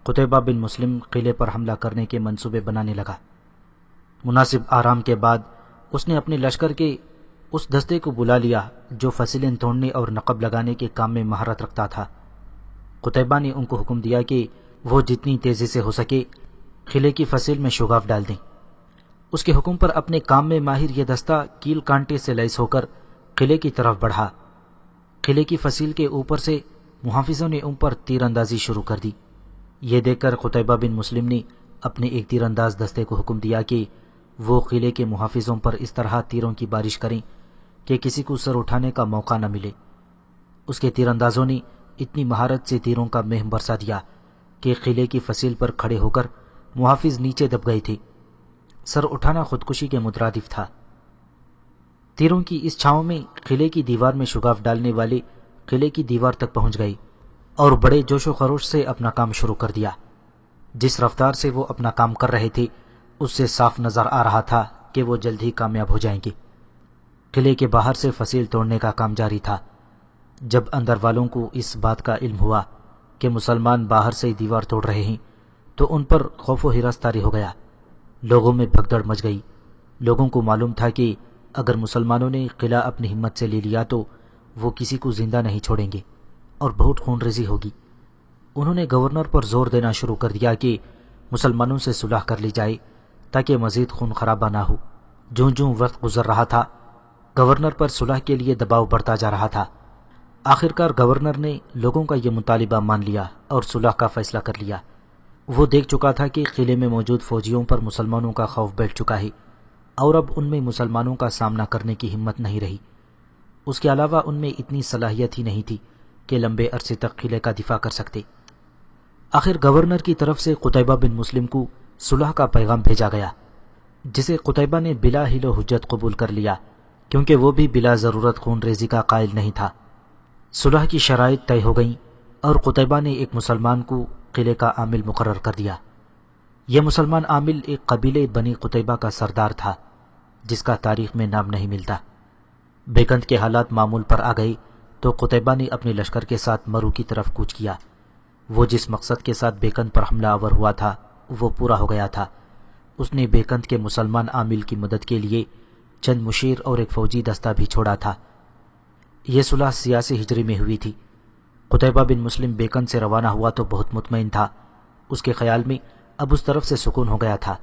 قتیبہ بن مسلم قلعے پر حملہ کرنے کے منصوبے بنانے لگا۔ مناسب آرام کے بعد اس نے اپنے لشکر کے اس دستے کو بلا لیا جو فصیلیں توڑنے اور نقب لگانے کے کام میں مہارت رکھتا تھا۔ قتیبہ نے ان کو حکم دیا کہ وہ جتنی تیزی سے ہو سکے قلعے کی فصیل میں شگاف ڈال دیں۔ اس کے حکم پر اپنے کام میں ماہر یہ دستہ کیل کانٹے سے لیس ہو کر قلعے کی طرف بڑھا۔ قلعے کی فصیل کے اوپر سے محافظوں نے ان پر تیر اندازی شروع کر دی۔ یہ دیکھ کر قتیبہ بن مسلم نے اپنے ایک تیر انداز دستے کو حکم دیا کہ وہ قلعے کے محافظوں پر اس طرح تیروں کی بارش کریں کہ کسی کو سر اٹھانے کا موقع نہ ملے۔ اس کے تیر اندازوں نے اتنی مہارت سے تیروں کا مہ برسا دیا کہ قلعے کی فصیل پر کھڑے ہو کر محافظ نیچے دب گئے تھے۔ سر اٹھانا خودکشی کے مترادف تھا۔ تیروں کی اس چھاؤں میں قلعے کی دیوار میں شگاف ڈالنے والے قلعے کی دیوار تک پہنچ گئے اور بڑے جوش و خروش سے اپنا کام شروع کر دیا۔ جس رفتار سے وہ اپنا کام کر رہے تھے اس سے صاف نظر آ رہا تھا کہ وہ جلد ہی کامیاب ہو جائیں گے۔ قلعے کے باہر سے فصیل توڑنے کا کام جاری تھا۔ جب اندر والوں کو اس بات کا علم ہوا کہ مسلمان باہر سے دیوار توڑ رہے ہیں تو ان پر خوف و ہراس طاری ہو گیا۔ لوگوں میں بھگدڑ مچ گئی۔ لوگوں کو معلوم تھا کہ اگر مسلمانوں نے قلعہ اپنی ہمت سے لے لیا تو وہ کسی کو زندہ نہیں چھوڑیں گے اور بہت خون ریزی ہوگی۔ انہوں نے گورنر پر زور دینا شروع کر دیا کہ مسلمانوں سے صلح کر لی جائے تاکہ مزید خون خرابہ نہ ہو۔ جوں جوں وقت گزر رہا تھا گورنر پر صلح کے لیے دباؤ بڑھتا جا رہا تھا۔ آخرکار گورنر نے لوگوں کا یہ مطالبہ مان لیا اور صلح کا فیصلہ کر لیا۔ وہ دیکھ چکا تھا کہ قلعے میں موجود فوجیوں پر مسلمانوں کا خوف بیٹھ چکا ہے اور اب ان میں مسلمانوں کا سامنا کرنے کی ہمت نہیں رہی۔ اس کے علاوہ ان میں اتنی صلاحیت ہی نہیں تھی کہ لمبے عرصے تک قلعے کا دفاع کر سکتے۔ آخر گورنر کی طرف سے قتیبہ بن مسلم کو صلح کا پیغام بھیجا گیا، جسے قتیبہ نے بلا حیل و حجت قبول کر لیا کیونکہ وہ بھی بلا ضرورت خون ریزی کا قائل نہیں تھا۔ صلح کی شرائط طے ہو گئیں اور قتیبہ نے ایک مسلمان کو قلعے کا عامل مقرر کر دیا۔ یہ مسلمان عامل ایک قبیلے بنی قتیبہ کا سردار تھا جس کا تاریخ میں نام نہیں ملتا۔ بیکند کے حالات معمول پر آ گئے تو قتیبہ نے اپنے لشکر کے ساتھ مرو کی طرف کوچ کیا۔ وہ جس مقصد کے ساتھ بیکند پر حملہ آور ہوا تھا وہ پورا ہو گیا تھا۔ اس نے بیکند کے مسلمان عامل کی مدد کے لیے چند مشیر اور ایک فوجی دستہ بھی چھوڑا تھا۔ یہ صلح 86 ہجری میں ہوئی تھی۔ قتیبہ بن مسلم بیکند سے روانہ ہوا تو بہت مطمئن تھا۔ اس کے خیال میں اب اس طرف سے سکون ہو گیا تھا،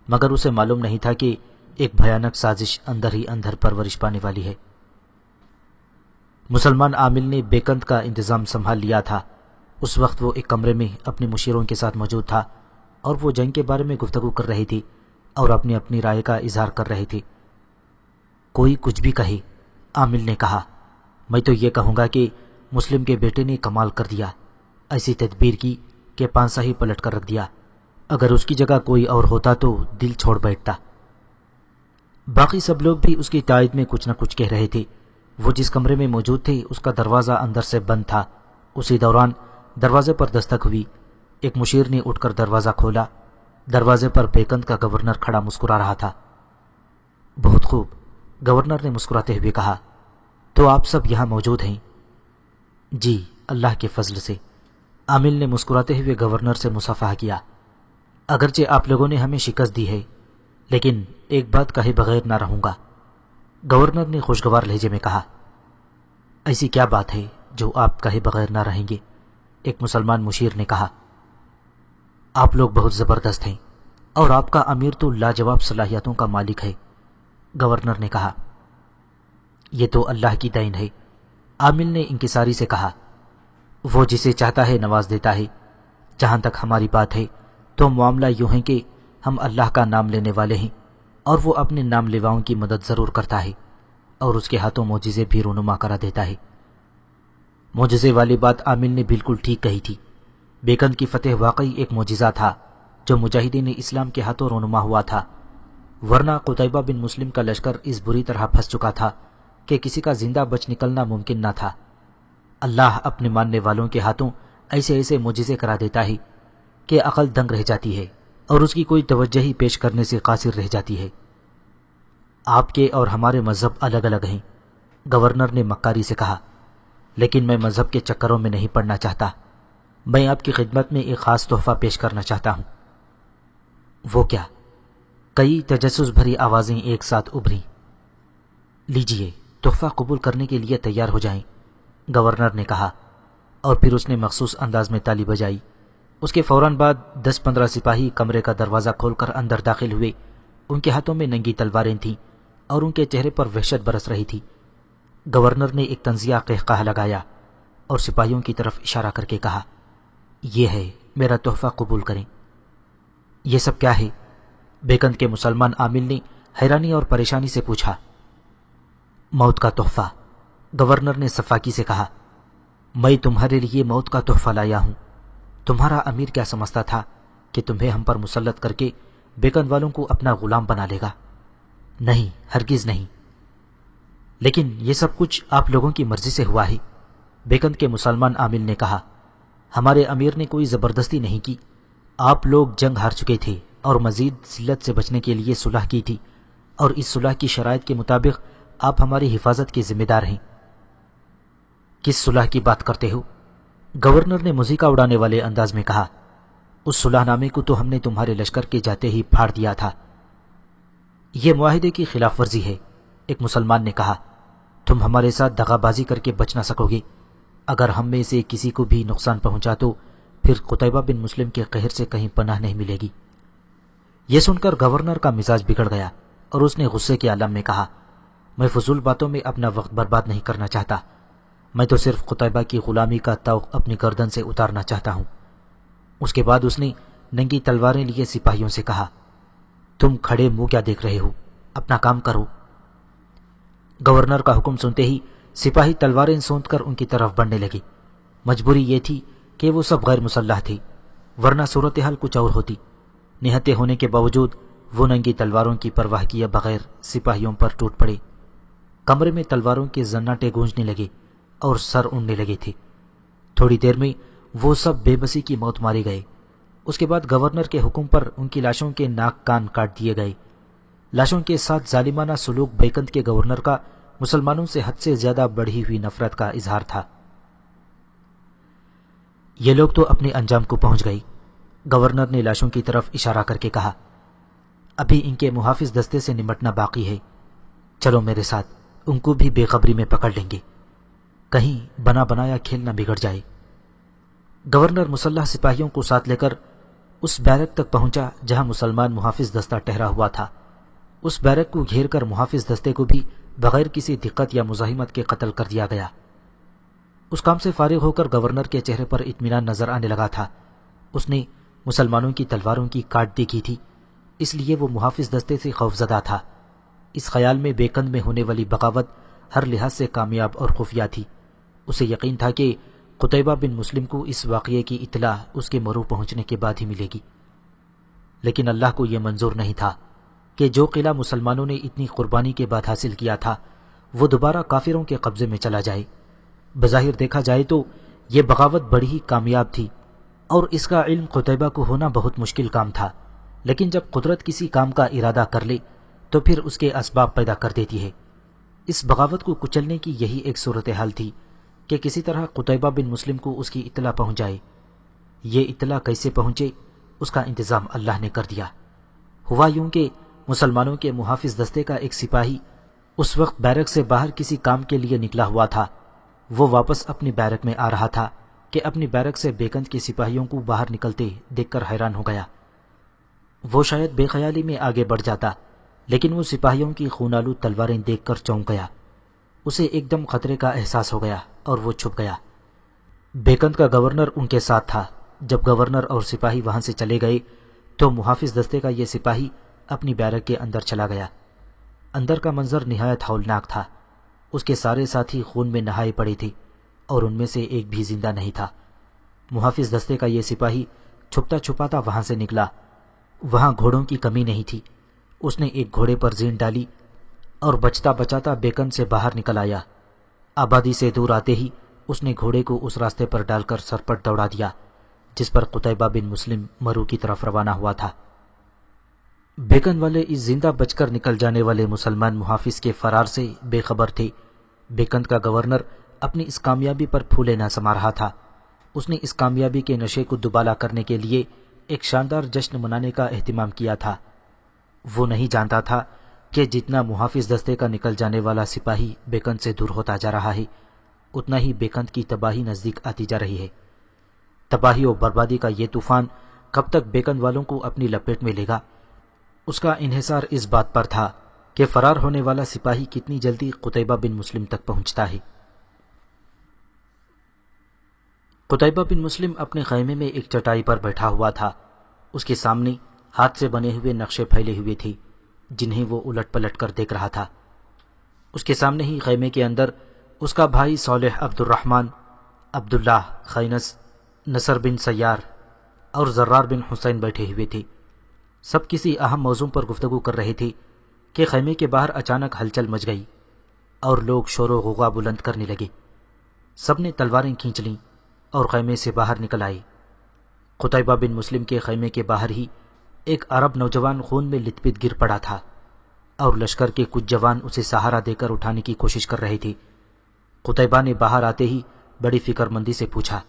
مگر اسے معلوم نہیں تھا کہ ایک بھیانک سازش اندر ہی اندر پرورش پانے والی ہے۔ مسلمان عامل نے بیکند کا انتظام سنبھال لیا تھا۔ اس وقت وہ ایک کمرے میں اپنے مشیروں کے ساتھ موجود تھا اور وہ جنگ کے بارے میں گفتگو کر رہی تھی اور اپنی اپنی رائے کا اظہار کر رہی تھی۔ کوئی کچھ بھی کہے، عامل نے کہا، میں تو یہ کہوں گا کہ مسلم کے بیٹے نے کمال کر دیا، ایسی تدبیر کی کہ پانسا ہی پلٹ کر رکھ دیا۔ اگر اس کی جگہ کوئی اور ہوتا تو دل چھوڑ بیٹھتا۔ باقی سب لوگ بھی اس کی تائید میں کچھ نہ کچھ کہہ رہے تھے۔ وہ جس کمرے میں موجود تھے اس کا دروازہ اندر سے بند تھا۔ اسی دوران دروازے پر دستک ہوئی۔ ایک مشیر نے اٹھ کر دروازہ کھولا۔ دروازے پر بیکند کا گورنر کھڑا مسکرا رہا تھا۔ بہت خوب، گورنر نے مسکراتے ہوئے کہا، تو آپ سب یہاں موجود ہیں؟ جی، اللہ کے فضل سے، عامل نے مسکراتے ہوئے گورنر سے مصافحہ کیا۔ اگرچہ آپ لوگوں نے ہمیں شکست دی ہے لیکن ایک بات کہے بغیر نہ رہوں گا، گورنر نے خوشگوار لہجے میں کہا۔ ایسی کیا بات ہے جو آپ کہے بغیر نہ رہیں گے؟ ایک مسلمان مشیر نے کہا۔ آپ لوگ بہت زبردست ہیں اور آپ کا امیر تو لاجواب صلاحیتوں کا مالک ہے، گورنر نے کہا۔ یہ تو اللہ کی دین ہے، عامل نے انکساری سے کہا۔ وہ جسے چاہتا ہے نواز دیتا ہے۔ جہاں تک ہماری بات ہے تو معاملہ یوں ہے کہ ہم اللہ کا نام لینے والے ہیں اور وہ اپنے نام لیواؤں کی مدد ضرور کرتا ہے اور اس کے ہاتھوں معجزے بھی رونما کرا دیتا ہے۔ معجزے والی بات عامل نے بالکل ٹھیک کہی تھی۔ بیکند کی فتح واقعی ایک معجزہ تھا جو مجاہدین اسلام کے ہاتھوں رونما ہوا تھا، ورنہ قتیبہ بن مسلم کا لشکر اس بری طرح پھنس چکا تھا کہ کسی کا زندہ بچ نکلنا ممکن نہ تھا۔ اللہ اپنے ماننے والوں کے ہاتھوں ایسے ایسے معجزے کرا دیتا ہے کہ عقل دنگ رہ جاتی ہے اور اس کی کوئی توجہ ہی پیش کرنے سے قاصر رہ جاتی ہے۔ آپ کے اور ہمارے مذہب الگ الگ ہیں، گورنر نے مکاری سے کہا، لیکن میں مذہب کے چکروں میں نہیں پڑنا چاہتا۔ میں آپ کی خدمت میں ایک خاص تحفہ پیش کرنا چاہتا ہوں۔ وہ کیا؟ کئی تجسس بھری آوازیں ایک ساتھ ابھریں۔ لیجئے، تحفہ قبول کرنے کے لیے تیار ہو جائیں، گورنر نے کہا، اور پھر اس نے مخصوص انداز میں تالی بجائی۔ اس کے فوراً بعد 10-15 سپاہی کمرے کا دروازہ کھول کر اندر داخل ہوئے۔ ان کے ہاتھوں میں ننگی تلواریں تھیں اور ان کے چہرے پر وحشت برس رہی تھی۔ گورنر نے ایک طنزیہ قہقہہ لگایا اور سپاہیوں کی طرف اشارہ کر کے کہا، یہ ہے میرا تحفہ، قبول کریں۔ یہ سب کیا ہے؟ بیکند کے مسلمان عامل نے حیرانی اور پریشانی سے پوچھا۔ موت کا تحفہ، گورنر نے سفاکی سے کہا۔ میں تمہارے لیے موت کا تحفہ لایا ہوں۔ تمہارا امیر کیا سمجھتا تھا کہ تمہیں ہم پر مسلط کر کے بیکند والوں کو اپنا غلام بنا لے گا؟ نہیں، ہرگز نہیں۔ لیکن یہ سب کچھ آپ لوگوں کی مرضی سے ہوا ہے، بیکند کے مسلمان عامل نے کہا۔ ہمارے امیر نے کوئی زبردستی نہیں کی۔ آپ لوگ جنگ ہار چکے تھے اور مزید ذلت سے بچنے کے لیے صلح کی تھی، اور اس صلح کی شرائط کے مطابق آپ ہماری حفاظت کے ذمہ دار ہیں۔ کس صلح کی بات کرتے ہو؟ گورنر نے مذیقہ اڑانے والے انداز میں کہا۔ اس صلح نامے کو تو ہم نے تمہارے لشکر کے جاتے ہی پھاڑ دیا تھا۔ یہ معاہدے کی خلاف ورزی ہے، ایک مسلمان نے کہا۔ تم ہمارے ساتھ دغا بازی کر کے بچ نہ سکو گے۔ اگر ہم میں سے کسی کو بھی نقصان پہنچا تو پھر قتیبہ بن مسلم کے قہر سے کہیں پناہ نہیں ملے گی۔ یہ سن کر گورنر کا مزاج بگڑ گیا اور اس نے غصے کے عالم میں کہا، میں فضول باتوں میں اپنا وقت برباد نہیں کرنا چاہتا۔ میں تو صرف قتیبہ کی غلامی کا طوق اپنی گردن سے اتارنا چاہتا ہوں۔ اس کے بعد اس نے ننگی تلواریں لیے سپاہیوں سے کہا، تم کھڑے منہ کیا دیکھ رہے ہو؟ اپنا کام کرو۔ گورنر کا حکم سنتے ہی سپاہی تلواریں سونت کر ان کی طرف بڑھنے لگے۔ مجبوری یہ تھی کہ وہ سب غیر مسلح تھے، ورنہ صورتحال کچھ اور ہوتی۔ نہتے ہونے کے باوجود وہ ننگی تلواروں کی پرواہ کیے بغیر سپاہیوں پر ٹوٹ پڑے۔ کمرے میں تلواروں کے زناٹے گونجنے لگے اور سر اڑنے لگے تھے۔ تھوڑی دیر میں وہ سب بے بسی کی موت مارے گئے۔ اس کے بعد گورنر کے حکم پر ان کی لاشوں کے ناک کان کاٹ دیے گئے۔ لاشوں کے ساتھ ظالمانہ سلوک بیکند کے گورنر کا مسلمانوں سے حد سے زیادہ بڑھی ہوئی نفرت کا اظہار تھا۔ یہ لوگ تو اپنے انجام کو پہنچ گئی۔ گورنر نے لاشوں کی طرف اشارہ کر کے کہا، ابھی ان کے محافظ دستے سے نمٹنا باقی ہے، چلو میرے ساتھ، ان کو بھی بے خبری میں پکڑ لیں گے، کہیں بنا بنایا کھیل نہ بگڑ جائے۔ گورنر مسلح سپاہیوں کو ساتھ لے کر اس بیرک تک پہنچا جہاں مسلمان محافظ دستہ ٹھہرا ہوا تھا۔ اس بیرک کو گھیر کر محافظ دستے کو بھی بغیر کسی دقت یا مزاحمت کے قتل کر دیا گیا۔ اس کام سے فارغ ہو کر گورنر کے چہرے پر اطمینان نظر آنے لگا تھا۔ اس نے مسلمانوں کی تلواروں کی کاٹ دی کی تھی، اس لیے وہ محافظ دستے سے خوفزدہ تھا۔ اس خیال میں بیکند میں ہونے والی بغاوت ہر لحاظ سے کامیاب اور خفیہ تھی۔ اسے یقین تھا کہ قتیبہ بن مسلم کو اس واقعے کی اطلاع اس کے مرو پہنچنے کے بعد ہی ملے گی، لیکن اللہ کو یہ منظور نہیں تھا کہ جو قلعہ مسلمانوں نے اتنی قربانی کے بعد حاصل کیا تھا وہ دوبارہ کافروں کے قبضے میں چلا جائے۔ بظاہر دیکھا جائے تو یہ بغاوت بڑی ہی کامیاب تھی اور اس کا علم قتیبہ کو ہونا بہت مشکل کام تھا، لیکن جب قدرت کسی کام کا ارادہ کر لے تو پھر اس کے اسباب پیدا کر دیتی ہے۔ اس بغاوت کو کچلنے کی یہی ایک صورتحال تھی کہ کسی طرح قتیبہ بن مسلم کو اس کی اطلاع پہنچ جائے۔ یہ اطلاع کیسے پہنچے اس کا انتظام اللہ نے کر دیا۔ ہوا یوں کہ مسلمانوں کے محافظ دستے کا ایک سپاہی اس وقت بیرک سے باہر کسی کام کے لیے نکلا ہوا تھا۔ وہ واپس اپنی بیرک میں آ رہا تھا کہ اپنی بیرک سے بیکند کے سپاہیوں کو باہر نکلتے دیکھ کر حیران ہو گیا۔ وہ شاید بے خیالی میں آگے بڑھ جاتا، لیکن وہ سپاہیوں کی خون آلود تلواریں دیکھ کر چونک گیا۔ اسے ایک دم خطرے کا احساس ہو گیا اور وہ چھپ گیا۔ بیکند کا گورنر ان کے ساتھ تھا۔ جب گورنر اور سپاہی وہاں سے چلے گئے تو محافظ دستے کا یہ سپاہی اپنی بیرک کے اندر چلا گیا۔ اندر کا منظر نہایت ہولناک تھا۔ اس کے سارے ساتھی خون میں نہائے پڑے تھے اور ان میں سے ایک بھی زندہ نہیں تھا۔ محافظ دستے کا یہ سپاہی چھپتا چھپاتا وہاں سے نکلا۔ وہاں گھوڑوں کی کمی نہیں تھی۔ اس نے ایک گھوڑے پر زین ڈالی اور بچتا بچاتا بیکند سے باہر نکل آیا۔ آبادی سے دور آتے ہی اس نے گھوڑے کو اس راستے پر ڈال کر سرپٹ دوڑا دیا جس پر قتیبہ بن مسلم مرو کی طرف روانہ ہوا تھا۔ بیکند والے اس زندہ بچ کر نکل جانے والے مسلمان محافظ کے فرار سے بے خبر تھے۔ بیکند کا گورنر اپنی اس کامیابی پر پھولے نہ سما رہا تھا۔ اس نے اس کامیابی کے نشے کو دوبالا کرنے کے لیے ایک شاندار جشن منانے کا اہتمام کیا تھا۔ وہ نہیں جانتا تھا کہ جتنا محافظ دستے کا نکل جانے والا سپاہی بیکند سے دور ہوتا جا رہا ہے، اتنا ہی بیکند کی تباہی نزدیک آتی جا رہی ہے۔ تباہی و بربادی کا یہ طوفان کب تک بیکند والوں کو اپنی لپیٹ میں لے گا، اس کا انحصار اس بات پر تھا کہ فرار ہونے والا سپاہی کتنی جلدی قتیبہ بن مسلم تک پہنچتا ہے۔ قتیبہ بن مسلم اپنے خیمے میں ایک چٹائی پر بیٹھا ہوا تھا۔ اس کے سامنے ہاتھ سے بنے ہوئے نقشے پھیلے ہوئے تھے جنہیں وہ الٹ پلٹ کر دیکھ رہا تھا۔ اس کے سامنے ہی خیمے کے اندر اس کا بھائی صالح عبد الرحمن، عبداللہ خینس، نصر بن سیار اور زرار بن حسین بیٹھے ہوئے تھے۔ سب کسی اہم موضوع پر گفتگو کر رہے تھے کہ خیمے کے باہر اچانک ہلچل مچ گئی اور لوگ شور و غوغا بلند کرنے لگے۔ سب نے تلواریں کھینچ لیں اور خیمے سے باہر نکل آئے۔ قتیبہ بن مسلم کے خیمے کے باہر ہی ایک عرب نوجوان خون میں لت پت گر پڑا تھا اور لشکر کے کچھ جوان اسے سہارا دے کر اٹھانے کی کوشش کر رہے تھے۔ قتیبہ نے باہر آتے ہی بڑی فکر مندی سے پوچھا،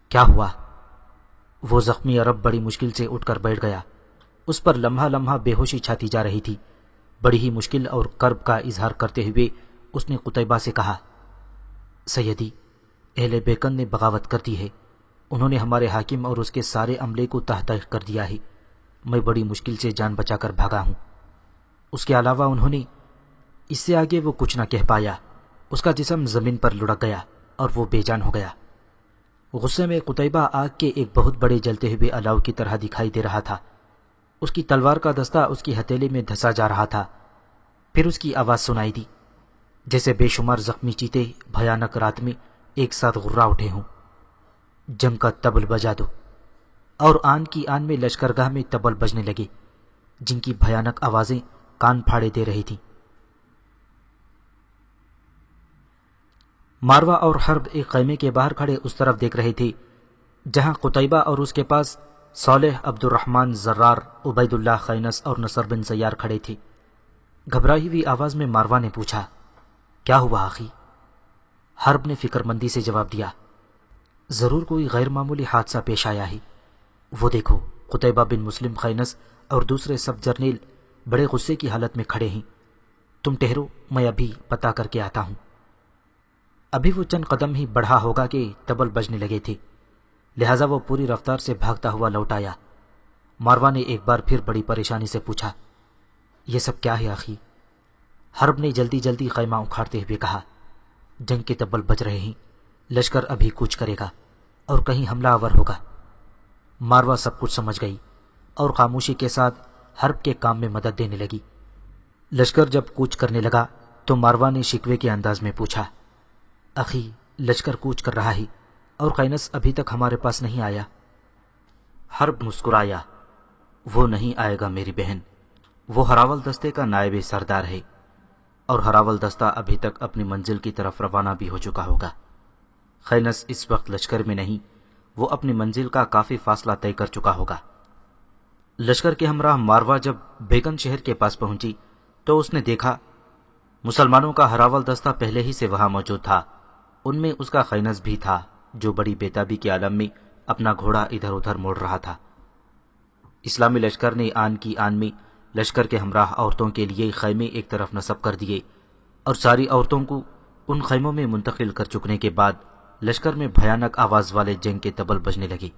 کیا ہوا؟ وہ زخمی عرب بڑی مشکل سے اٹھ کر بیٹھ گیا۔ اس پر لمحہ لمحہ بے ہوشی چھاتی جا رہی تھی۔ بڑی ہی مشکل اور کرب کا اظہار کرتے ہوئے اس نے قتیبہ سے کہا، سیدی، اہل بیکند نے بغاوت کر دی ہے۔ انہوں نے ہمارے حاکم اور اس کے سارے عملے کو تحت کر دیا ہے۔ میں بڑی مشکل سے جان بچا کر بھاگا ہوں۔ اس کے علاوہ انہوں نے، اس سے آگے وہ کچھ نہ کہہ پایا۔ اس کا جسم زمین پر لڑک گیا اور وہ بے جان ہو گیا۔ غصے میں قتیبہ آگ کے ایک بہت بڑے جلتے ہوئے الاؤ کی طرح دکھائی دے رہا تھا۔ اس کی تلوار کا دستہ اس کی ہتھیلی میں دھسا جا رہا تھا۔ پھر اس کی آواز سنائی دی جیسے بے شمار زخمی چیتے بھیانک رات میں ایک ساتھ غرا اٹھے ہوں۔ جنگ کا تبل بجا دو۔ اور آن کی آن میں لشکرگاہ میں تبل بجنے لگے جن کی بھیانک آوازیں کان پھاڑے دے رہی تھیں۔ ماروا اور حرب ایک خیمے کے باہر کھڑے اس طرف دیکھ رہے تھے جہاں قتیبہ اور اس کے پاس صالح، عبد الرحمن زرار، عبید اللہ خینس اور نصر بن سیار کھڑے تھے۔ گھبرائی ہوئی آواز میں ماروا نے پوچھا، کیا ہوا آخی؟ حرب نے فکر مندی سے جواب دیا، ضرور کوئی غیر معمولی حادثہ پیش آیا ہے۔ وہ دیکھو، قتیبہ بن مسلم خینس اور دوسرے سب جرنیل بڑے غصے کی حالت میں کھڑے ہیں۔ تم ٹھہرو، میں ابھی پتہ کر کے آتا ہوں۔ ابھی وہ چند قدم ہی بڑھا ہوگا کہ ٹبل بجنے لگے تھے، لہذا وہ پوری رفتار سے بھاگتا ہوا لوٹ آیا۔ ماروا نے ایک بار پھر بڑی پریشانی سے پوچھا، یہ سب کیا ہے آخی؟ حرب نے جلدی جلدی خیمہ اکھاڑتے ہوئے کہا، جنگ کے ٹبل بج رہے ہیں، لشکر ابھی کوچ کرے گا اور کہیں حملہ آور ہوگا۔ ماروا سب کچھ سمجھ گئی اور خاموشی کے ساتھ حرب کے کام میں مدد دینے لگی۔ لشکر جب کوچ کرنے لگا تو ماروا نے شکوے کے انداز میں پوچھا، اخی، لشکر کوچ کر رہا ہے اور خینس ابھی تک ہمارے پاس نہیں آیا۔ حرب مسکرایا، وہ نہیں آئے گا میری بہن، وہ ہراول دستے کا نائب سردار ہے اور ہراول دستہ ابھی تک اپنی منزل کی طرف روانہ بھی ہو چکا ہوگا۔ خینس اس وقت لشکر میں نہیں، وہ اپنی منزل کا کافی فاصلہ طے کر چکا ہوگا۔ لشکر کے ہمراہ ماروا جب بیکن شہر کے پاس پہنچی تو اس نے دیکھا مسلمانوں کا ہراول دستہ پہلے ہی سے وہاں موجود تھا، ان میں اس کا خینس بھی تھا جو بڑی بیتابی کے عالم میں اپنا گھوڑا ادھر ادھر موڑ رہا تھا۔ اسلامی لشکر نے آن کی آن میں لشکر کے ہمراہ عورتوں کے لیے خیمے ایک طرف نصب کر دیے اور ساری عورتوں کو ان خیموں میں منتقل کر چکنے کے بعد لشکر میں بھیانک آواز والے جنگ کے طبل بجنے لگے۔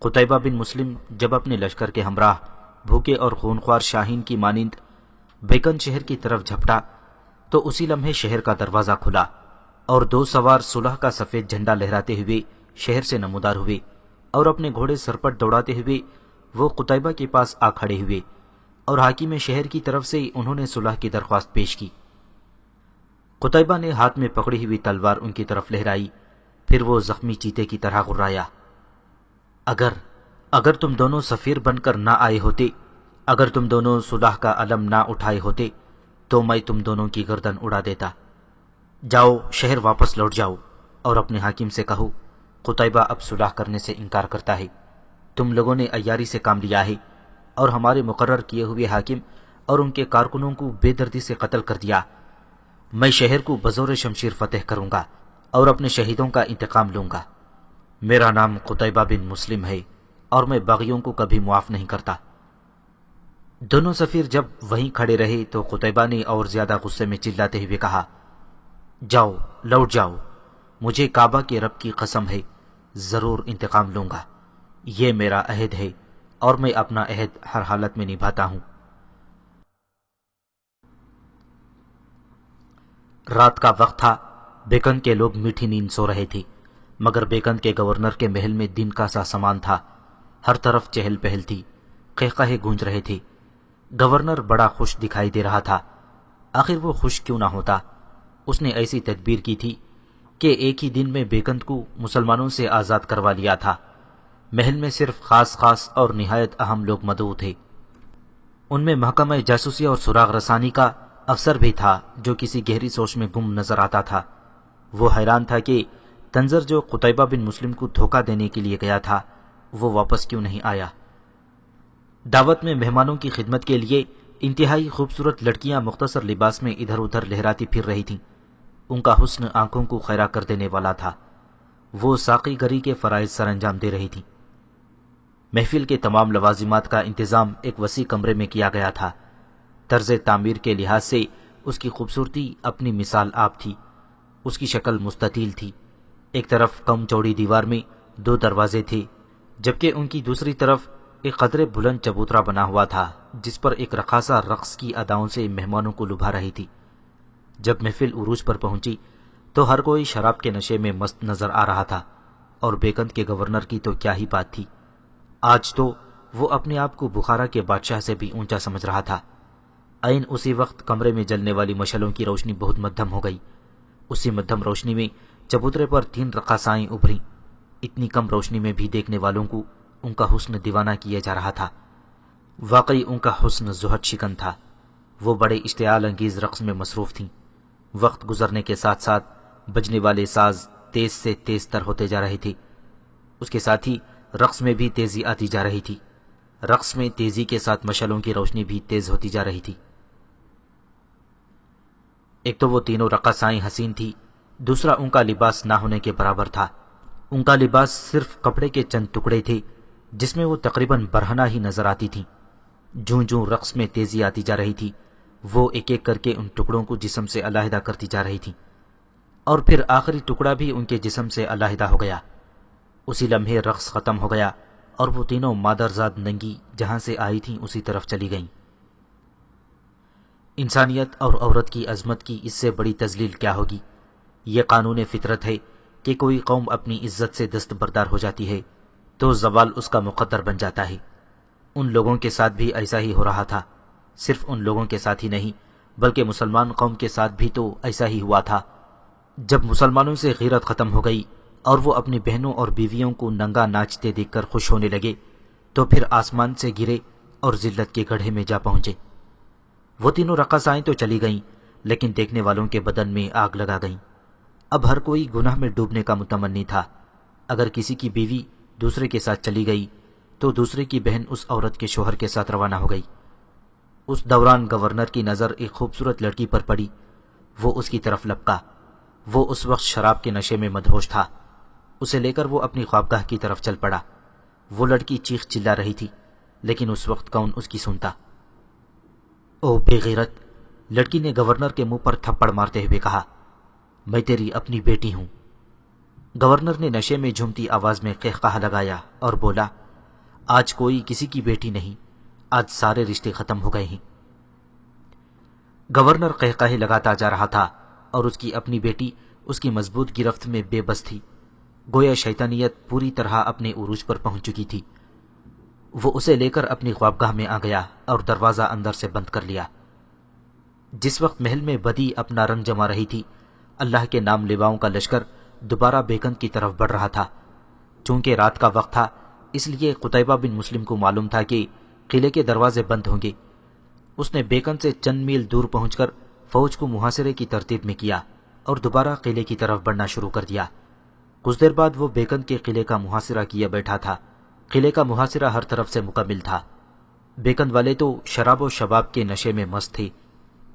قتیبہ بن مسلم جب اپنے لشکر کے ہمراہ بھوکے اور خونخوار شاہین کی مانند بیکن شہر کی طرف جھپٹا تو اسی لمحے شہر کا دروازہ کھلا اور دو سوار صلح کا سفید جھنڈا لہراتے ہوئے شہر سے نمودار ہوئے اور اپنے گھوڑے سرپٹ دوڑاتے ہوئے وہ قتیبہ کے پاس آ کھڑے ہوئے اور حاکم شہر کی طرف سے انہوں نے صلح کی درخواست پیش کی۔ قتیبہ نے ہاتھ میں پکڑی ہوئی تلوار ان کی طرف لہرائی، پھر وہ زخمی چیتے کی طرح غرایا، اگر تم دونوں سفیر بن کر نہ آئے ہوتے، اگر تم دونوں صلح کا علم نہ اٹھائے ہوتے تو میں تم دونوں کی گردن اڑا دیتا۔ جاؤ، شہر واپس لوٹ جاؤ اور اپنے حاکم سے کہو قتیبہ اب صلح کرنے سے انکار کرتا ہے، تم لوگوں نے عیاری سے کام لیا ہے اور ہمارے مقرر کیے ہوئے حاکم اور ان کے کارکنوں کو بے دردی سے قتل کر دیا۔ میں شہر کو بزور شمشیر فتح کروں گا اور اپنے شہیدوں کا انتقام لوں گا۔ میرا نام قتیبہ بن مسلم ہے اور میں باغیوں کو کبھی معاف نہیں کرتا۔ دونوں سفیر جب وہیں کھڑے رہے تو قتیبہ نے اور زیادہ غصے میں چلاتے ہوئے کہا، جاؤ، لوٹ جاؤ، مجھے کعبہ کے رب کی قسم ہے، ضرور انتقام لوں گا، یہ میرا عہد ہے اور میں اپنا عہد ہر حالت میں نبھاتا ہوں۔ رات کا وقت تھا، بیکن کے لوگ میٹھی نیند سو رہے تھے، مگر بیکن کے گورنر کے محل میں دن کا سا سامان تھا، ہر طرف چہل پہل تھی، قہقہے گونج رہے تھے۔ گورنر بڑا خوش دکھائی دے رہا تھا، آخر وہ خوش کیوں نہ ہوتا؟ اس نے ایسی تدبیر کی تھی کہ ایک ہی دن میں بیکن کو مسلمانوں سے آزاد کروا لیا تھا۔ محل میں صرف خاص اور نہایت اہم لوگ مدعو تھے، ان میں محکمہ جاسوسی اور سراغ رسانی کا افسر بھی تھا جو کسی گہری سوچ میں گم نظر آتا تھا۔ وہ حیران تھا کہ تنظر جو قتیبہ بن مسلم کو دھوکہ دینے کے لیے گیا تھا وہ واپس کیوں نہیں آیا۔ دعوت میں مہمانوں کی خدمت کے لیے انتہائی خوبصورت لڑکیاں مختصر لباس میں ادھر ادھر لہراتی پھر رہی تھیں، ان کا حسن آنکھوں کو خیرہ کر دینے والا تھا۔ وہ ساقی گری کے فرائض سر انجام دے رہی تھیں۔ محفل کے تمام لوازمات کا انتظام ایک وسیع کمرے میں کیا گیا تھا۔ طرز تعمیر کے لحاظ سے اس کی خوبصورتی اپنی مثال آپ تھی۔ اس کی شکل مستطیل تھی، ایک طرف کم چوڑی دیوار میں 2 دروازے تھے، جبکہ ان کی دوسری طرف ایک قدرے بلند چبوترا بنا ہوا تھا جس پر ایک رقاصہ رقص کی اداؤں سے مہمانوں کو لبھا رہی تھی۔ جب محفل عروج پر پہنچی تو ہر کوئی شراب کے نشے میں مست نظر آ رہا تھا، اور بیکن کے گورنر کی تو کیا ہی بات تھی، آج تو وہ اپنے آپ کو بخارا کے بادشاہ سے بھی اونچا سمجھ رہا تھا۔ عین اسی وقت کمرے میں جلنے والی مشعلوں کی روشنی بہت مدھم ہو گئی۔ اسی مدھم روشنی میں چبوترے پر 3 رقاصائیں ابھریں۔ اتنی کم روشنی میں بھی دیکھنے والوں کو ان کا حسن دیوانہ کیے جا رہا تھا۔ واقعی ان کا حسن زہد شکن تھا۔ وہ بڑے اشتعال انگیز رقص میں مصروف تھیں۔ وقت گزرنے کے ساتھ ساتھ بجنے والے ساز تیز سے تیز تر ہوتے جا رہے تھے۔ اس کے ساتھ ہی رقص میں بھی تیزی آتی جا رہی تھی۔ رقص میں تیزی کے ساتھ مشعلوں کی روشنی بھی تیز ہوتی جا رہی تھی۔ ایک تو وہ تینوں رقاصائیں حسین تھی، دوسرا ان کا لباس نہ ہونے کے برابر تھا۔ ان کا لباس صرف کپڑے کے چند ٹکڑے تھے جس میں وہ تقریباً برہنہ ہی نظر آتی تھیں۔ جوں جوں رقص میں تیزی آتی جا رہی تھی وہ ایک ایک کر کے ان ٹکڑوں کو جسم سے علیحدہ کرتی جا رہی تھی، اور پھر آخری ٹکڑا بھی ان کے جسم سے علیحدہ ہو گیا۔ اسی لمحے رقص ختم ہو گیا اور وہ تینوں مادرزاد ننگی جہاں سے آئی تھیں اسی طرف چلی گئیں۔ انسانیت اور عورت کی عظمت کی اس سے بڑی تذلیل کیا ہوگی؟ یہ قانون فطرت ہے کہ کوئی قوم اپنی عزت سے دستبردار ہو جاتی ہے تو زوال اس کا مقدر بن جاتا ہے۔ ان لوگوں کے ساتھ بھی ایسا ہی ہو رہا تھا۔ صرف ان لوگوں کے ساتھ ہی نہیں بلکہ مسلمان قوم کے ساتھ بھی تو ایسا ہی ہوا تھا۔ جب مسلمانوں سے غیرت ختم ہو گئی اور وہ اپنی بہنوں اور بیویوں کو ننگا ناچتے دیکھ کر خوش ہونے لگے تو پھر آسمان سے گرے اور ذلت کے گڑھے میں جا پہنچے۔ وہ تینوں رقاصائیں تو چلی گئیں لیکن دیکھنے والوں کے بدن میں آگ لگا گئیں۔ اب ہر کوئی گناہ میں ڈوبنے کا متمنی تھا۔ اگر کسی کی بیوی دوسرے کے ساتھ چلی گئی تو دوسرے کی بہن اس عورت کے شوہر کے ساتھ روانہ ہو گئی۔ اس دوران گورنر کی نظر ایک خوبصورت لڑکی پر پڑی۔ وہ اس کی طرف لپکا۔ وہ اس وقت شراب کے نشے میں مدہوش تھا۔ اسے لے کر وہ اپنی خوابگاہ کی طرف چل پڑا۔ وہ لڑکی چیخ چلا رہی تھی لیکن اس وقت کون اس کی سنتا۔ او بے غیرت! لڑکی نے گورنر کے منہ پر تھپڑ مارتے ہوئے کہا، میں تیری اپنی بیٹی ہوں۔ گورنر نے نشے میں جھومتی آواز میں قہقہہ لگایا اور بولا، آج کوئی کسی کی بیٹی نہیں، آج سارے رشتے ختم ہو گئے ہیں۔ گورنر قہقہے لگاتا جا رہا تھا اور اس کی اپنی بیٹی اس کی مضبوط گرفت میں بے بس تھی۔ گویا شیطانیت پوری طرح اپنے عروج پر پہنچ چکی تھی۔ وہ اسے لے کر اپنی خوابگاہ میں آ گیا اور دروازہ اندر سے بند کر لیا۔ جس وقت محل میں بدی اپنا رنگ جما رہی تھی، اللہ کے نام لیواؤں کا لشکر دوبارہ بیکن کی طرف بڑھ رہا تھا۔ چونکہ رات کا وقت تھا اس لیے قتیبہ بن مسلم کو معلوم تھا کہ قلعے کے دروازے بند ہوں گے۔ اس نے بیکن سے چند میل دور پہنچ کر فوج کو محاصرے کی ترتیب میں کیا اور دوبارہ قلعے کی طرف بڑھنا شروع کر دیا۔ کچھ دیر بعد وہ بیکن کے قلعے کا محاصرہ کیا بیٹھا تھا۔ قلعے کا محاصرہ ہر طرف سے مکمل تھا۔ بیکن والے تو شراب و شباب کے نشے میں مست تھے۔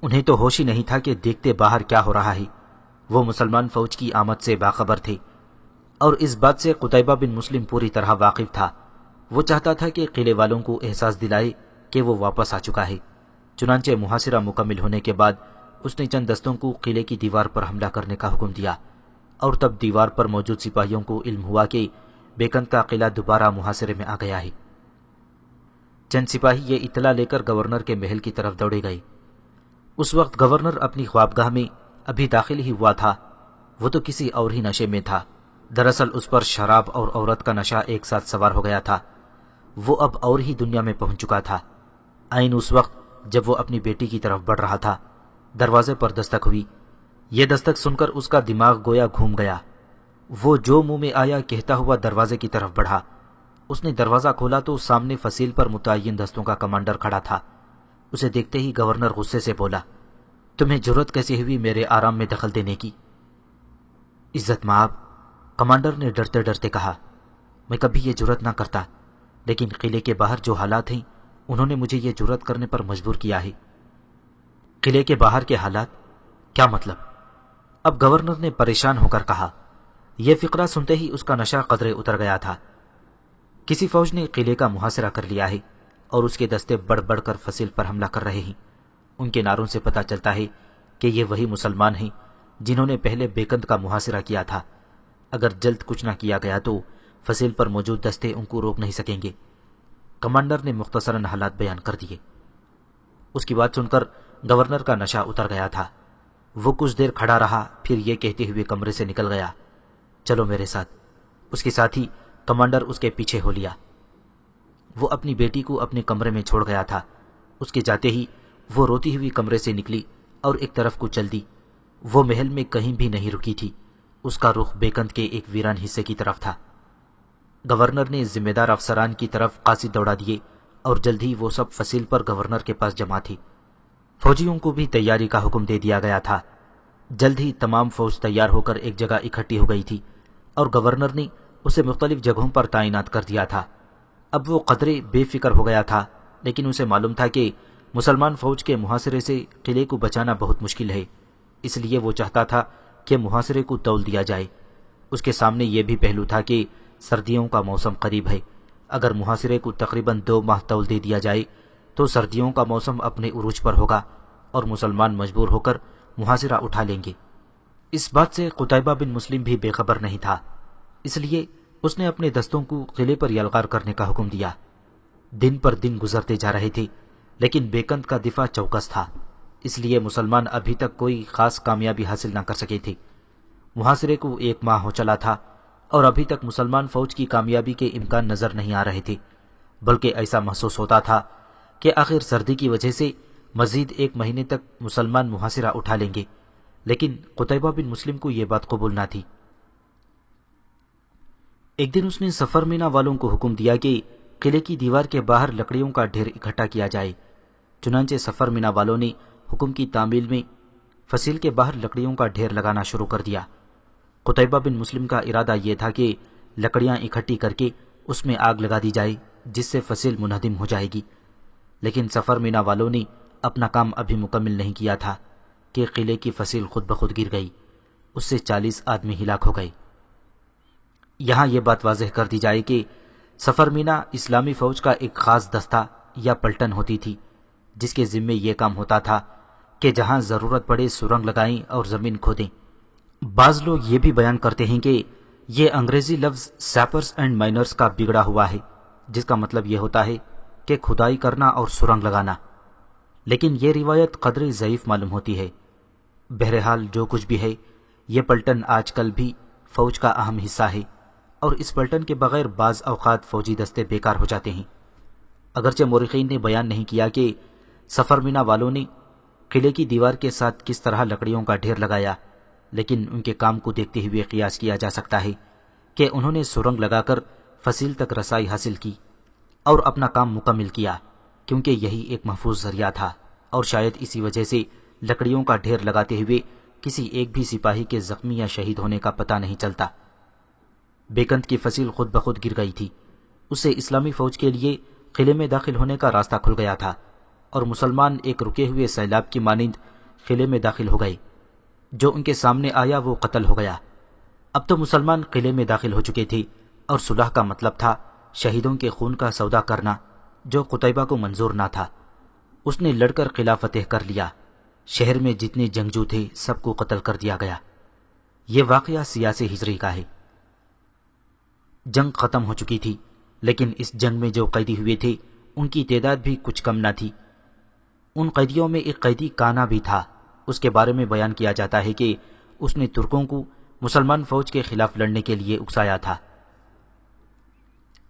انہیں تو ہوش ہی نہیں تھا کہ دیکھتے باہر کیا ہو رہا ہے۔ وہ مسلمان فوج کی آمد سے باخبر تھے اور اس بات سے قتیبہ بن مسلم پوری طرح واقف تھا۔ وہ چاہتا تھا کہ قلعے والوں کو احساس دلائے کہ وہ واپس آ چکا ہے۔ چنانچہ محاصرہ مکمل ہونے کے بعد اس نے چند دستوں کو قلعے کی دیوار پر حملہ کرنے کا حکم دیا، اور تب دیوار پر موجود سپاہیوں کو علم ہوا کہ بیکن کا قلعہ دوبارہ محاصرے میں آ گیا ہے۔ چند سپاہی یہ اطلاع لے کر گورنر کے محل کی طرف دوڑے گئے۔ اس وقت گورنر اپنی خوابگاہ میں ابھی داخل ہی ہوا تھا۔ وہ تو کسی اور ہی نشے میں تھا۔ دراصل اس پر شراب اور عورت کا نشہ ایک ساتھ سوار ہو گیا تھا۔ وہ اب اور ہی دنیا میں پہنچ چکا تھا۔ عین اس وقت جب وہ اپنی بیٹی کی طرف بڑھ رہا تھا، دروازے پر دستک ہوئی۔ یہ دستک سن کر اس کا دماغ گویا گھوم گیا۔ وہ جو منہ میں آیا کہتا ہوا دروازے کی طرف بڑھا۔ اس نے دروازہ کھولا تو سامنے فصیل پر متعین دستوں کا کمانڈر کھڑا تھا۔ اسے دیکھتے ہی گورنر غصے سے بولا، تمہیں جرأت کیسے ہوئی میرے آرام میں دخل دینے کی؟ عزت مآب، کمانڈر نے ڈرتے ڈرتے کہا، میں کبھی یہ جرأت نہ کرتا، لیکن قلعے کے باہر جو حالات ہیں انہوں نے مجھے یہ جرأت کرنے پر مجبور کیا ہے۔ قلعے کے باہر کے حالات؟ کیا مطلب؟ اب گورنر نے پریشان ہو کر کہا۔ یہ فقرہ سنتے ہی اس کا نشہ قدرے اتر گیا تھا۔ کسی فوج نے قلعے کا محاصرہ کر لیا ہے اور اس کے دستے بڑھ بڑھ کر فصیل پر حملہ کر رہے ہیں۔ ان کے نعروں سے پتہ چلتا ہے کہ یہ وہی مسلمان ہیں جنہوں نے پہلے بیکند کا محاصرہ کیا تھا۔ اگر جلد کچھ نہ کیا گیا تو فصیل پر موجود دستے ان کو روک نہیں سکیں گے۔ کمانڈر نے مختصراً حالات بیان کر دیے۔ اس کی بات سن کر گورنر کا نشہ اتر گیا تھا۔ وہ کچھ دیر کھڑا رہا، پھر یہ کہتے ہوئے کمرے سے نکل گیا، چلو میرے ساتھ۔ اس کے ساتھ ہی کمانڈر اس کے پیچھے ہو لیا۔ وہ اپنی بیٹی کو اپنے کمرے میں چھوڑ گیا تھا۔ اس کے جاتے ہی وہ روتی ہوئی کمرے سے نکلی اور ایک طرف کو چل دی۔ وہ محل میں کہیں بھی نہیں رکی تھی۔ اس کا رخ بیکند کے ایک ویران حصے کی طرف تھا۔ گورنر نے ذمہ دار افسران کی طرف قاصد دوڑا دیے اور جلد ہی وہ سب فصیل پر گورنر کے پاس جمع تھی۔ فوجیوں کو بھی تیاری کا حکم دے دیا گیا تھا۔ جلد ہی تمام فوج تیار ہو کر ایک جگہ اکٹھی ہو گئی تھی اور گورنر نے اسے مختلف جگہوں پر تعینات کر دیا تھا۔ اب وہ قدرے بے فکر ہو گیا تھا، لیکن اسے معلوم تھا کہ مسلمان فوج کے محاصرے سے قلعے کو بچانا بہت مشکل ہے، اس لیے وہ چاہتا تھا کہ محاصرے کو تول دیا جائے۔ اس کے سامنے یہ بھی پہلو تھا کہ سردیوں کا موسم قریب ہے۔ اگر محاصرے کو تقریباً 2 ماہ تول دے دیا جائے تو سردیوں کا موسم اپنے عروج پر ہوگا اور مسلمان مجبور ہو کر محاصرہ اٹھا لیں گے۔ اس بات سے قتیبہ بن مسلم بھی بے خبر نہیں تھا، اس لیے اس نے اپنے دستوں کو قلعے پر یلغار کرنے کا حکم دیا۔ دن پر دن گزرتے جا رہے تھے، لیکن بیکند کا دفاع چوکس تھا، اس لیے مسلمان ابھی تک کوئی خاص کامیابی حاصل نہ کر سکے تھے۔ محاصرے کو 1 ماہ ہو چلا تھا اور ابھی تک مسلمان فوج کی کامیابی کے امکان نظر نہیں آ رہے تھے، بلکہ ایسا محسوس ہوتا تھا کہ آخر سردی کی وجہ سے مزید 1 مہینے تک مسلمان محاصرہ اٹھا لیں گے، لیکن قتیبہ بن مسلم کو یہ بات قبول نہ تھی۔ ایک دن اس نے سفر مینا والوں کو حکم دیا کہ قلعے کی دیوار کے باہر لکڑیوں کا ڈھیر اکٹھا کیا جائے۔ چنانچہ سفر مینا والوں نے حکم کی تعمیل میں فصیل کے باہر لکڑیوں کا ڈھیر لگانا شروع کر دیا۔ قتیبہ بن مسلم کا ارادہ یہ تھا کہ لکڑیاں اکٹھی کر کے اس میں آگ لگا دی جائے، جس سے فصیل منہدم ہو جائے گی، لیکن سفر مینا والوں نے اپنا کام ابھی مکمل نہیں کیا تھا کہ قلعے کی فصیل خود بخود گر گئی، اس سے 40 آدمی ہلاک ہو گئے۔ یہاں یہ بات واضح کر دی جائے کہ سفر مینا اسلامی فوج کا ایک خاص دستہ یا پلٹن ہوتی تھی، جس کے ذمے یہ کام ہوتا تھا کہ جہاں ضرورت پڑے سرنگ لگائیں اور زمین کھودیں۔ بعض لوگ یہ بھی بیان کرتے ہیں کہ یہ انگریزی لفظ سیپرز اینڈ مائنرز کا بگڑا ہوا ہے، جس کا مطلب یہ ہوتا ہے کہ کھدائی کرنا اور سرنگ لگانا، لیکن یہ روایت قدرے ضعیف معلوم ہوتی ہے۔ بہرحال جو کچھ بھی ہے، یہ پلٹن آج کل بھی فوج کا اہم حصہ ہے، اور اس پلٹن کے بغیر بعض اوقات فوجی دستے بیکار ہو جاتے ہیں۔ اگرچہ مورخین نے بیان نہیں کیا کہ سفر مینا والوں نے قلعے کی دیوار کے ساتھ کس طرح لکڑیوں کا ڈھیر لگایا، لیکن ان کے کام کو دیکھتے ہوئے قیاس کیا جا سکتا ہے کہ انہوں نے سرنگ لگا کر فصیل تک رسائی حاصل کی اور اپنا کام مکمل کیا، کیونکہ یہی ایک محفوظ ذریعہ تھا، اور شاید اسی وجہ سے لکڑیوں کا ڈھیر لگاتے ہوئے کسی ایک بھی سپاہی کے زخمی یا شہید ہونے کا پتہ نہیں چلتا۔ بیکند کی فصیل خود بخود گر گئی تھی، اس سے اسلامی فوج کے لیے قلعے میں داخل ہونے کا راستہ کھل گیا تھا، اور مسلمان ایک رکے ہوئے سیلاب کی مانند قلعے میں داخل ہو گئے۔ جو ان کے سامنے آیا وہ قتل ہو گیا۔ اب تو مسلمان قلعے میں داخل ہو چکے تھے، اور صلح کا مطلب تھا شہیدوں کے خون کا سودا کرنا، جو قتیبہ کو منظور نہ تھا۔ اس نے لڑ کر قلعہ فتح کر لیا۔ شہر میں جتنے جنگجو تھے سب کو قتل کر دیا گیا۔ یہ واقعہ 86 ہجری کا ہے۔ جنگ ختم ہو چکی تھی، لیکن اس جنگ میں جو قیدی ہوئے تھے ان کی تعداد بھی کچھ کم نہ تھی۔ ان قیدیوں میں ایک قیدی کانا بھی تھا۔ اس کے بارے میں بیان کیا جاتا ہے کہ اس نے ترکوں کو مسلمان فوج کے خلاف لڑنے کے لیے اکسایا تھا۔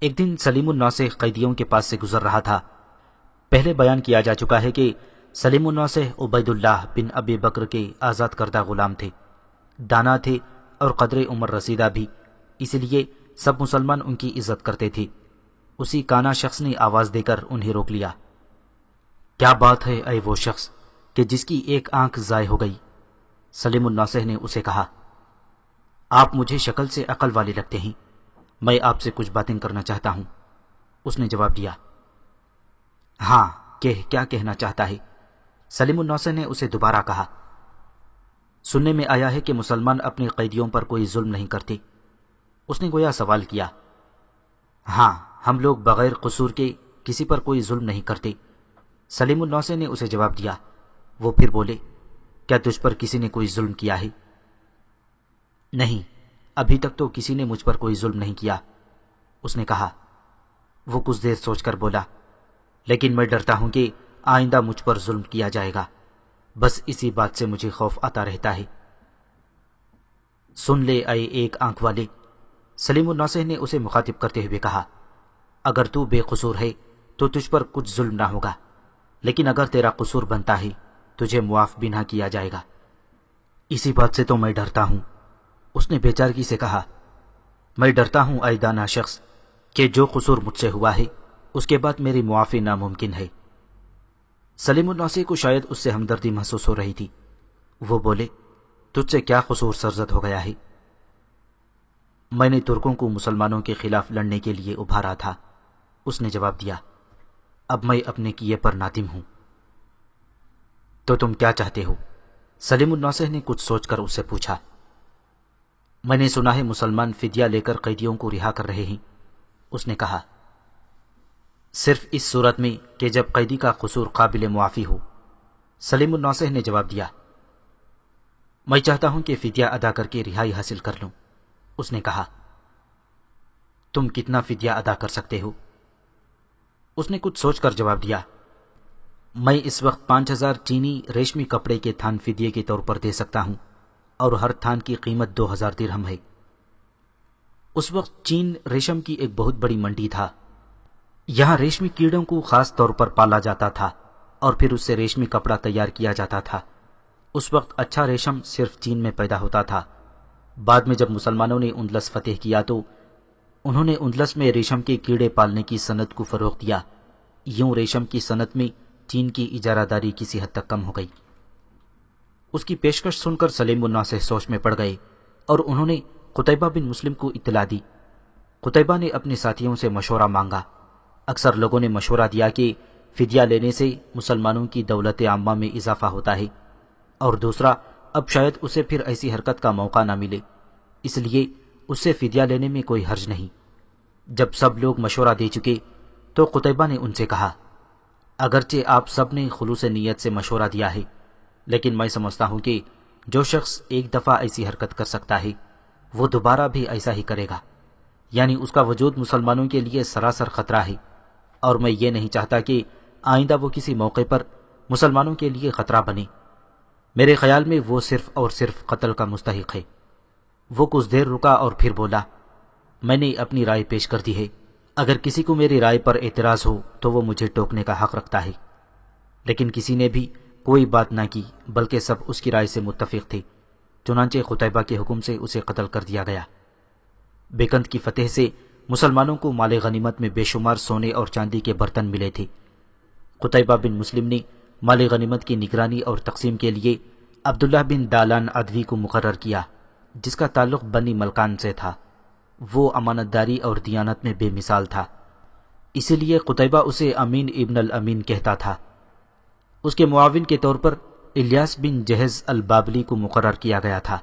ایک دن سلیم النوسہ قیدیوں کے پاس سے گزر رہا تھا۔ پہلے بیان کیا جا چکا ہے کہ سلیم النوسہ عبید اللہ بن ابی بکر کے آزاد کردہ غلام تھے، دانا تھے اور قدر عمر رسیدہ بھی، اس لیے سب مسلمان ان کی عزت کرتے تھے۔ اسی کانا شخص نے آواز دے کر انہیں روک لیا۔ کیا بات ہے اے وہ شخص کہ جس کی ایک آنکھ ضائع ہو گئی؟ سلیم النوسہ نے اسے کہا، آپ مجھے شکل سے عقل والے لگتے ہیں، میں آپ سے کچھ باتیں کرنا چاہتا ہوں۔ اس نے جواب دیا، ہاں کیا کہنا چاہتا ہے؟ سلیم النوسہ نے اسے دوبارہ کہا، سننے میں آیا ہے کہ مسلمان اپنے قیدیوں پر کوئی ظلم نہیں کرتے۔ اس نے گویا سوال کیا، ہاں ہم لوگ بغیر قصور کے کسی پر کوئی ظلم نہیں کرتے۔ سلیم النوسہ نے اسے جواب دیا۔ وہ پھر بولے، کیا تجھ پر کسی نے کوئی ظلم کیا ہے؟ نہیں، ابھی تک تو کسی نے مجھ پر کوئی ظلم نہیں کیا۔ اس نے کہا۔ وہ کچھ دیر سوچ کر بولا، لیکن میں ڈرتا ہوں کہ آئندہ مجھ پر ظلم کیا جائے گا، بس اسی بات سے مجھے خوف آتا رہتا ہے۔ سن لے اے ایک آنکھ والے، سلیم النوسہ نے اسے مخاطب کرتے ہوئے کہا، اگر تو بے قصور ہے تو تجھ پر کچھ ظلم نہ ہوگا، لیکن اگر تیرا قصور بنتا ہے تجھے معاف بھی نہ کیا جائے گا۔ اسی بات سے تو میں ڈرتا ہوں۔ اس نے بے چارگی سے کہا، میں ڈرتا ہوں اے دانا شخص کہ جو قصور مجھ سے ہوا ہے اس کے بعد میری معافی ناممکن ہے۔ سلیم النوسہ کو شاید اس سے ہمدردی محسوس ہو رہی تھی۔ وہ بولے، تجھ سے کیا قصور سرزد ہو گیا ہے؟ میں نے ترکوں کو مسلمانوں کے خلاف لڑنے کے لیے ابھارا تھا۔ اس نے جواب دیا، اب میں اپنے کیے پر نادم ہوں۔ تو تم کیا چاہتے ہو؟ سلیم الناصح نے کچھ سوچ کر اس سے پوچھا۔ میں نے سنا ہے مسلمان فدیہ لے کر قیدیوں کو رہا کر رہے ہیں، اس نے کہا، صرف اس صورت میں کہ جب قیدی کا قصور قابل معافی ہو۔ سلیم الناصح نے جواب دیا، میں چاہتا ہوں کہ فدیہ ادا کر کے رہائی حاصل کر لوں۔ اس نے کہا، تم کتنا فدیہ ادا کر سکتے ہو؟ اس نے کچھ سوچ کر جواب دیا، میں اس وقت 5000 چینی ریشمی کپڑے کے تھان فدیے کے طور پر دے سکتا ہوں، اور ہر تھان کی قیمت 2000 درہم ہے۔ اس وقت چین ریشم کی ایک بہت بڑی منڈی تھا۔ یہاں ریشمی کیڑوں کو خاص طور پر پالا جاتا تھا اور پھر اس سے ریشمی کپڑا تیار کیا جاتا تھا۔ اس وقت اچھا ریشم صرف چین میں پیدا ہوتا تھا۔ بعد میں جب مسلمانوں نے اندلس فتح کیا تو انہوں نے اندلس میں ریشم کے کیڑے پالنے کی صنعت کو فروغ دیا۔ یوں ریشم کی صنعت میں چین کی اجارہ داری کسی حد تک کم ہو گئی۔ اس کی پیشکش سن کر سلیم الناصح سوچ میں پڑ گئے اور انہوں نے قتیبہ بن مسلم کو اطلاع دی۔ قتیبہ نے اپنے ساتھیوں سے مشورہ مانگا۔ اکثر لوگوں نے مشورہ دیا کہ فدیہ لینے سے مسلمانوں کی دولت عامہ میں اضافہ ہوتا ہے، اور دوسرا، اب شاید اسے پھر ایسی حرکت کا موقع نہ ملے، اس لیے اس سے فدیہ لینے میں کوئی حرج نہیں۔ جب سب لوگ مشورہ دے چکے تو قتیبہ نے ان سے کہا، اگرچہ آپ سب نے خلوص نیت سے مشورہ دیا ہے، لیکن میں سمجھتا ہوں کہ جو شخص ایک دفعہ ایسی حرکت کر سکتا ہے وہ دوبارہ بھی ایسا ہی کرے گا، یعنی اس کا وجود مسلمانوں کے لیے سراسر خطرہ ہے، اور میں یہ نہیں چاہتا کہ آئندہ وہ کسی موقع پر مسلمانوں کے لیے خطرہ بنے۔ میرے خیال میں وہ صرف اور صرف قتل کا مستحق ہے۔ وہ کچھ دیر رکا اور پھر بولا، میں نے اپنی رائے پیش کر دی ہے، اگر کسی کو میری رائے پر اعتراض ہو تو وہ مجھے ٹوکنے کا حق رکھتا ہے۔ لیکن کسی نے بھی کوئی بات نہ کی، بلکہ سب اس کی رائے سے متفق تھے۔ چنانچہ قتیبہ کے حکم سے اسے قتل کر دیا گیا۔ بیکند کی فتح سے مسلمانوں کو مال غنیمت میں بے شمار سونے اور چاندی کے برتن ملے تھے۔ قتیبہ بن مسلم نے مال غنیمت کی نگرانی اور تقسیم کے لیے عبداللہ بن دالان عدوی کو مقرر کیا، جس کا تعلق بنی ملکان سے تھا۔ وہ امانت داری اور دیانت میں بے مثال تھا، اسی لیے قتیبہ اسے امین ابن الامین کہتا تھا۔ اس کے معاون کے طور پر الیاس بن جہز البابلی کو مقرر کیا گیا تھا۔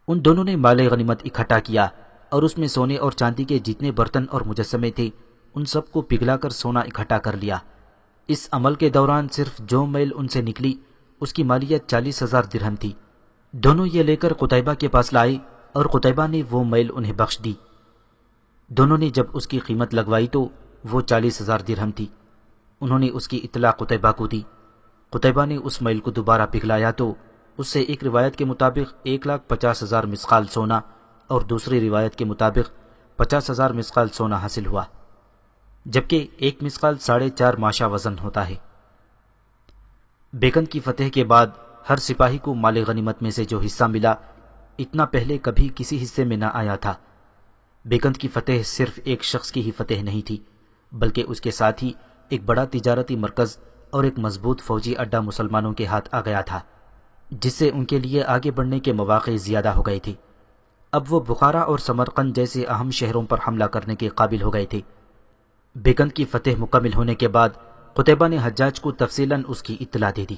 ان دونوں نے مال غنیمت اکٹھا کیا اور اس میں سونے اور چاندی کے جتنے برتن اور مجسمے تھے ان سب کو پگھلا کر سونا اکٹھا کر لیا۔ اس عمل کے دوران صرف جو میل ان سے نکلی اس کی مالیت 40,000 درہم تھی۔ دونوں یہ لے کر قتیبہ کے پاس لائے اور قتیبہ نے وہ میل انہیں بخش دی۔ دونوں نے جب اس کی قیمت لگوائی تو وہ 40,000 درہم تھی۔ انہوں نے اس کی اطلاع قتیبہ کو دی۔ قتیبہ نے اس میل کو دوبارہ پگھلایا تو اس سے ایک روایت کے مطابق 1,50,000 مسقال سونا اور دوسری روایت کے مطابق 50,000 مسقال سونا حاصل ہوا، جبکہ ایک مسقال 4.5 ماشہ وزن ہوتا ہے۔ بیکند کی فتح کے بعد ہر سپاہی کو مال غنیمت میں سے جو حصہ ملا اتنا پہلے کبھی کسی حصے میں نہ آیا تھا۔ بیکند کی فتح صرف ایک شخص کی ہی فتح نہیں تھی، بلکہ اس کے ساتھ ہی ایک بڑا تجارتی مرکز اور ایک مضبوط فوجی اڈہ مسلمانوں کے ہاتھ آ گیا تھا، جس سے ان کے لیے آگے بڑھنے کے مواقع زیادہ ہو گئے تھے۔ اب وہ بخارا اور سمرقند جیسے اہم شہروں پر حملہ کرنے کے قابل ہو گئے تھے۔ بیکند کی فتح مکمل ہونے کے بعد قتیبہ نے حجاج کو تفصیلاً اس کی اطلاع دے دی۔